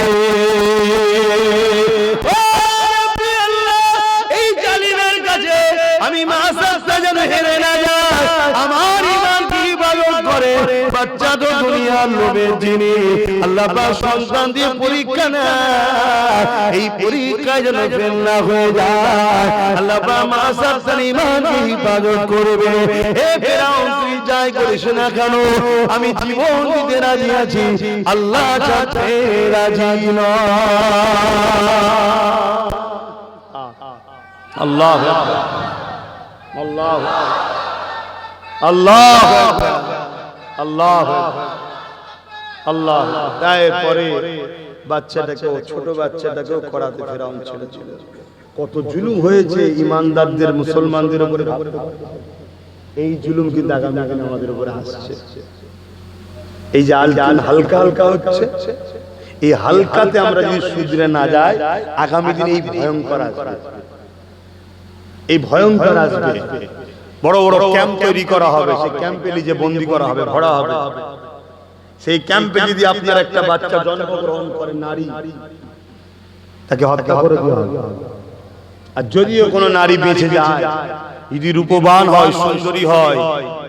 এই জালিমের কাছে আমি মা সাত্তার যেন হেরে না যায়, আমার ঈমান কি হেফাজত করে। বাচ্চা তো দুনিয়ার লোভের জিনিস, আল্লাহ পাক সন্তান দিয়ে পরীক্ষা নেয়, এই পরীক্ষায় যেন ফেল না হয়ে যায়, আল্লাহ পাক মা সাত্তার ঈমান কি হেফাজত করবে। হে ফেরাউন, তুই যাই করিস না কেন, আমি জীবন দিতে রাজি আছি, আল্লাহ চাইতে রাজি নয়। আল্লাহু আকবার, আল্লাহু আকবার, আল্লাহু আকবার, আল্লাহু আকবার, আল্লাহ। তারপরে বাচ্চাটাকে, ছোট বাচ্চাটাকেও করাতে ফেরাউন ছেড়েছিল। কত জুলুম হয়েছে ইমানদারদের, মুসলমানদের উপরে। এই জুলুম কিন্তু আগামী দিনে আমাদের উপরে আসছে। এই যে হালকা হালকা হচ্ছে, এই হালকাতে আমরা যদি শুধরে না যাই, আগামী দিনে এই ভয়ঙ্কর আসবে, এই ভয়ঙ্কর আসবে। বড় বড় ক্যাম্প তৈরি করা হবে, সেই ক্যাম্পে নিজে বন্দী করা হবে, ভরা হবে। সেই ক্যাম্পে যদি আপনার একটা বাচ্চা জন্মগ্রহণ করে নারী, তাকে হত্যা করে দেওয়া হবে। আর যদিও কোনো নারী বেঁচে যায়, যদি রূপবান হয়, সুন্দরী হয়,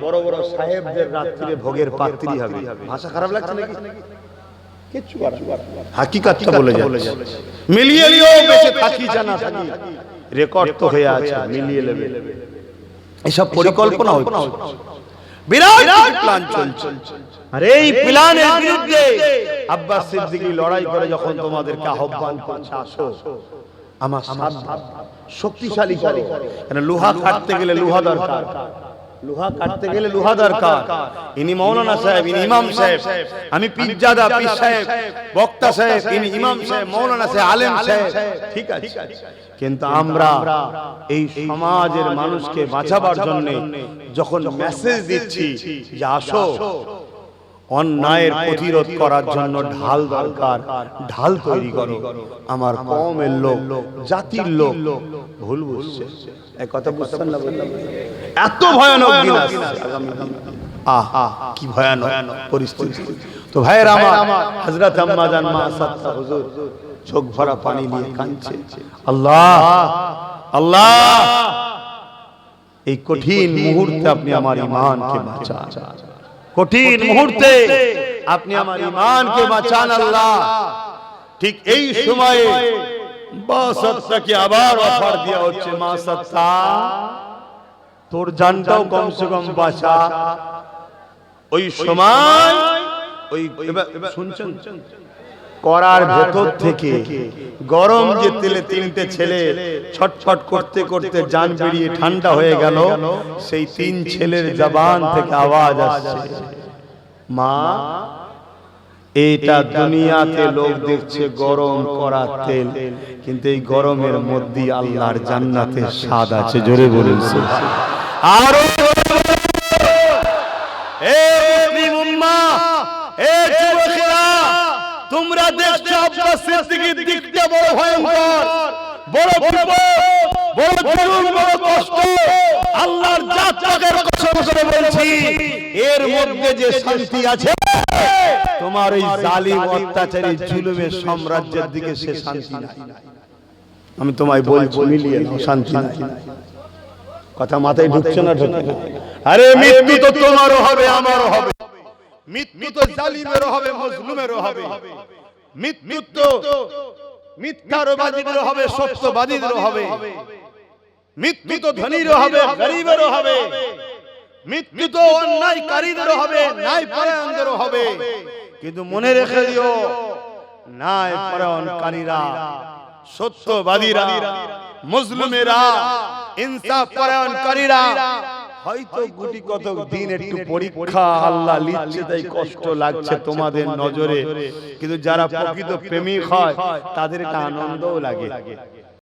বড় বড় সাহেবদের রাত্রিরে ভোগের পাত্রী হবে। ভাষা খারাপ লাগছে নাকি? কিচ্ছু হাকিকতটা বলে যাচ্ছে। মিলিয়ে লিও, বেঁচে থাকি জানা থাকি, রেকর্ড তো হয়ে আছে, মিলিয়ে নেবে। এসব পরিকল্পনা হচ্ছে, বিরাট প্ল্যান চলছে। আর এই প্ল্যানের বিরুদ্ধে আব্বাস সিদ্দিকী লড়াই করে যখন তোমাদেরকে আহ্বান করছে, আসো আমার সাথে শক্তিশালী করো। কারণ লোহা কাটতে গেলে লোহা দরকার, লোহা কাটতে গেলে লোহা দরকার। ইনি মাওলানা সাহেব, ইনি ইমাম সাহেব, আমি পীরজাদা, পীর সাহেব, বক্তা সাহেব, ইনি ইমাম সাহেব, মাওলানা সাহেব, আলেম সাহেব, ঠিক আছে। কিন্তু আমরা এই সমাজের মানুষকে বাঁচাবার জন্য যখন মেসেজ দিচ্ছি যে আসো, অন্যায়ের প্রতিরোধ করার জন্য ঢাল দরকার, ঢাল তৈরি করো, আমার কওমের লোক, জাতির লোক ভুল বুঝছে। এই কথা বুঝছেন না? এত ভয়ানক দিন আসছে আগামী দিন। কি ভয়ানক পরিস্থিতি। তো ভাইয়েরা আমার, হযরত আম্মা জান মা সাত্তার হুজুর চোখ ভরা পানি নিয়ে কাঁদছে, আল্লাহ আল্লাহ, এই কঠিন মুহূর্তে আপনি আমার ঈমানকে বাঁচান, কঠিন মুহূর্তে আপনি আমার ঈমানকে বাঁচান আল্লাহ। ঠিক এই সময়ে মা সাত্তারকে আবার অফার দেওয়া হচ্ছে, মা সাত্তার, তোর জানটাও কমসে কম বাঁচা। ওই সময় ওই শুনছেন, করার ভেতর থেকে গরম যে তেলে তিনটে ছেলে ছটফট করতে করতে জান বেরিয়ে ঠান্ডা হয়ে গেল, সেই তিন ছেলের জবান থেকে আওয়াজ আসছে, মা, এটা দুনিয়াতে লোক দেখছে গরম করা তেল, কিন্তু এই গরমের মধ্যে আল্লাহর জান্নাতের স্বাদ আছে। জোরে বলুন আরো। তোমরা দেখছো আব্বাস সিদ্দিকীর দিকটা বড় ভয়ঙ্কর, বড় বিপদ, বড় জুলুম, বড় কষ্ট। আল্লাহর জাত পাকের কসম করে বলছি, এর মধ্যে যে শান্তি আছে, তোমার ওই জালিম অত্যাচারী জুলুমের সাম্রাজ্যের দিকে সে শান্তি নাই। আমি তোমায় বলছি, মিলিয়ে নাও, শান্তি নাই। কথা মাথায় ঢুকছে না? আরে মৃত্যু তো তোমারও হবে, আমারও হবে। মৃত্যু তো জালিমেরও হবে, মজলুমেরও হবে। মৃত্যু তো মিথ্যাবাদীদেরও হবে, সত্যবাদীদেরও হবে। মৃত্যু তো ধনীরও হবে, গরিবেরও হবে। মৃত্যু তো অন্যায়কারীদেরও হবে, ন্যায়পরায়ণদেরও হবে। কিন্তু মনে রেখে দিও, ন্যায়পরায়ণকারীরা সত্যবাদীরা, মুসলিমেরা, ইনসাফ পরায়ণকারীরা হয়তো গুটি কতক দিন একটু পরীক্ষা আল্লাহ লিখছে, তাই কষ্ট লাগছে তোমাদের নজরে, কিন্তু যারা প্রকৃত প্রেমিক হয় তাদের একটা আনন্দও লাগে।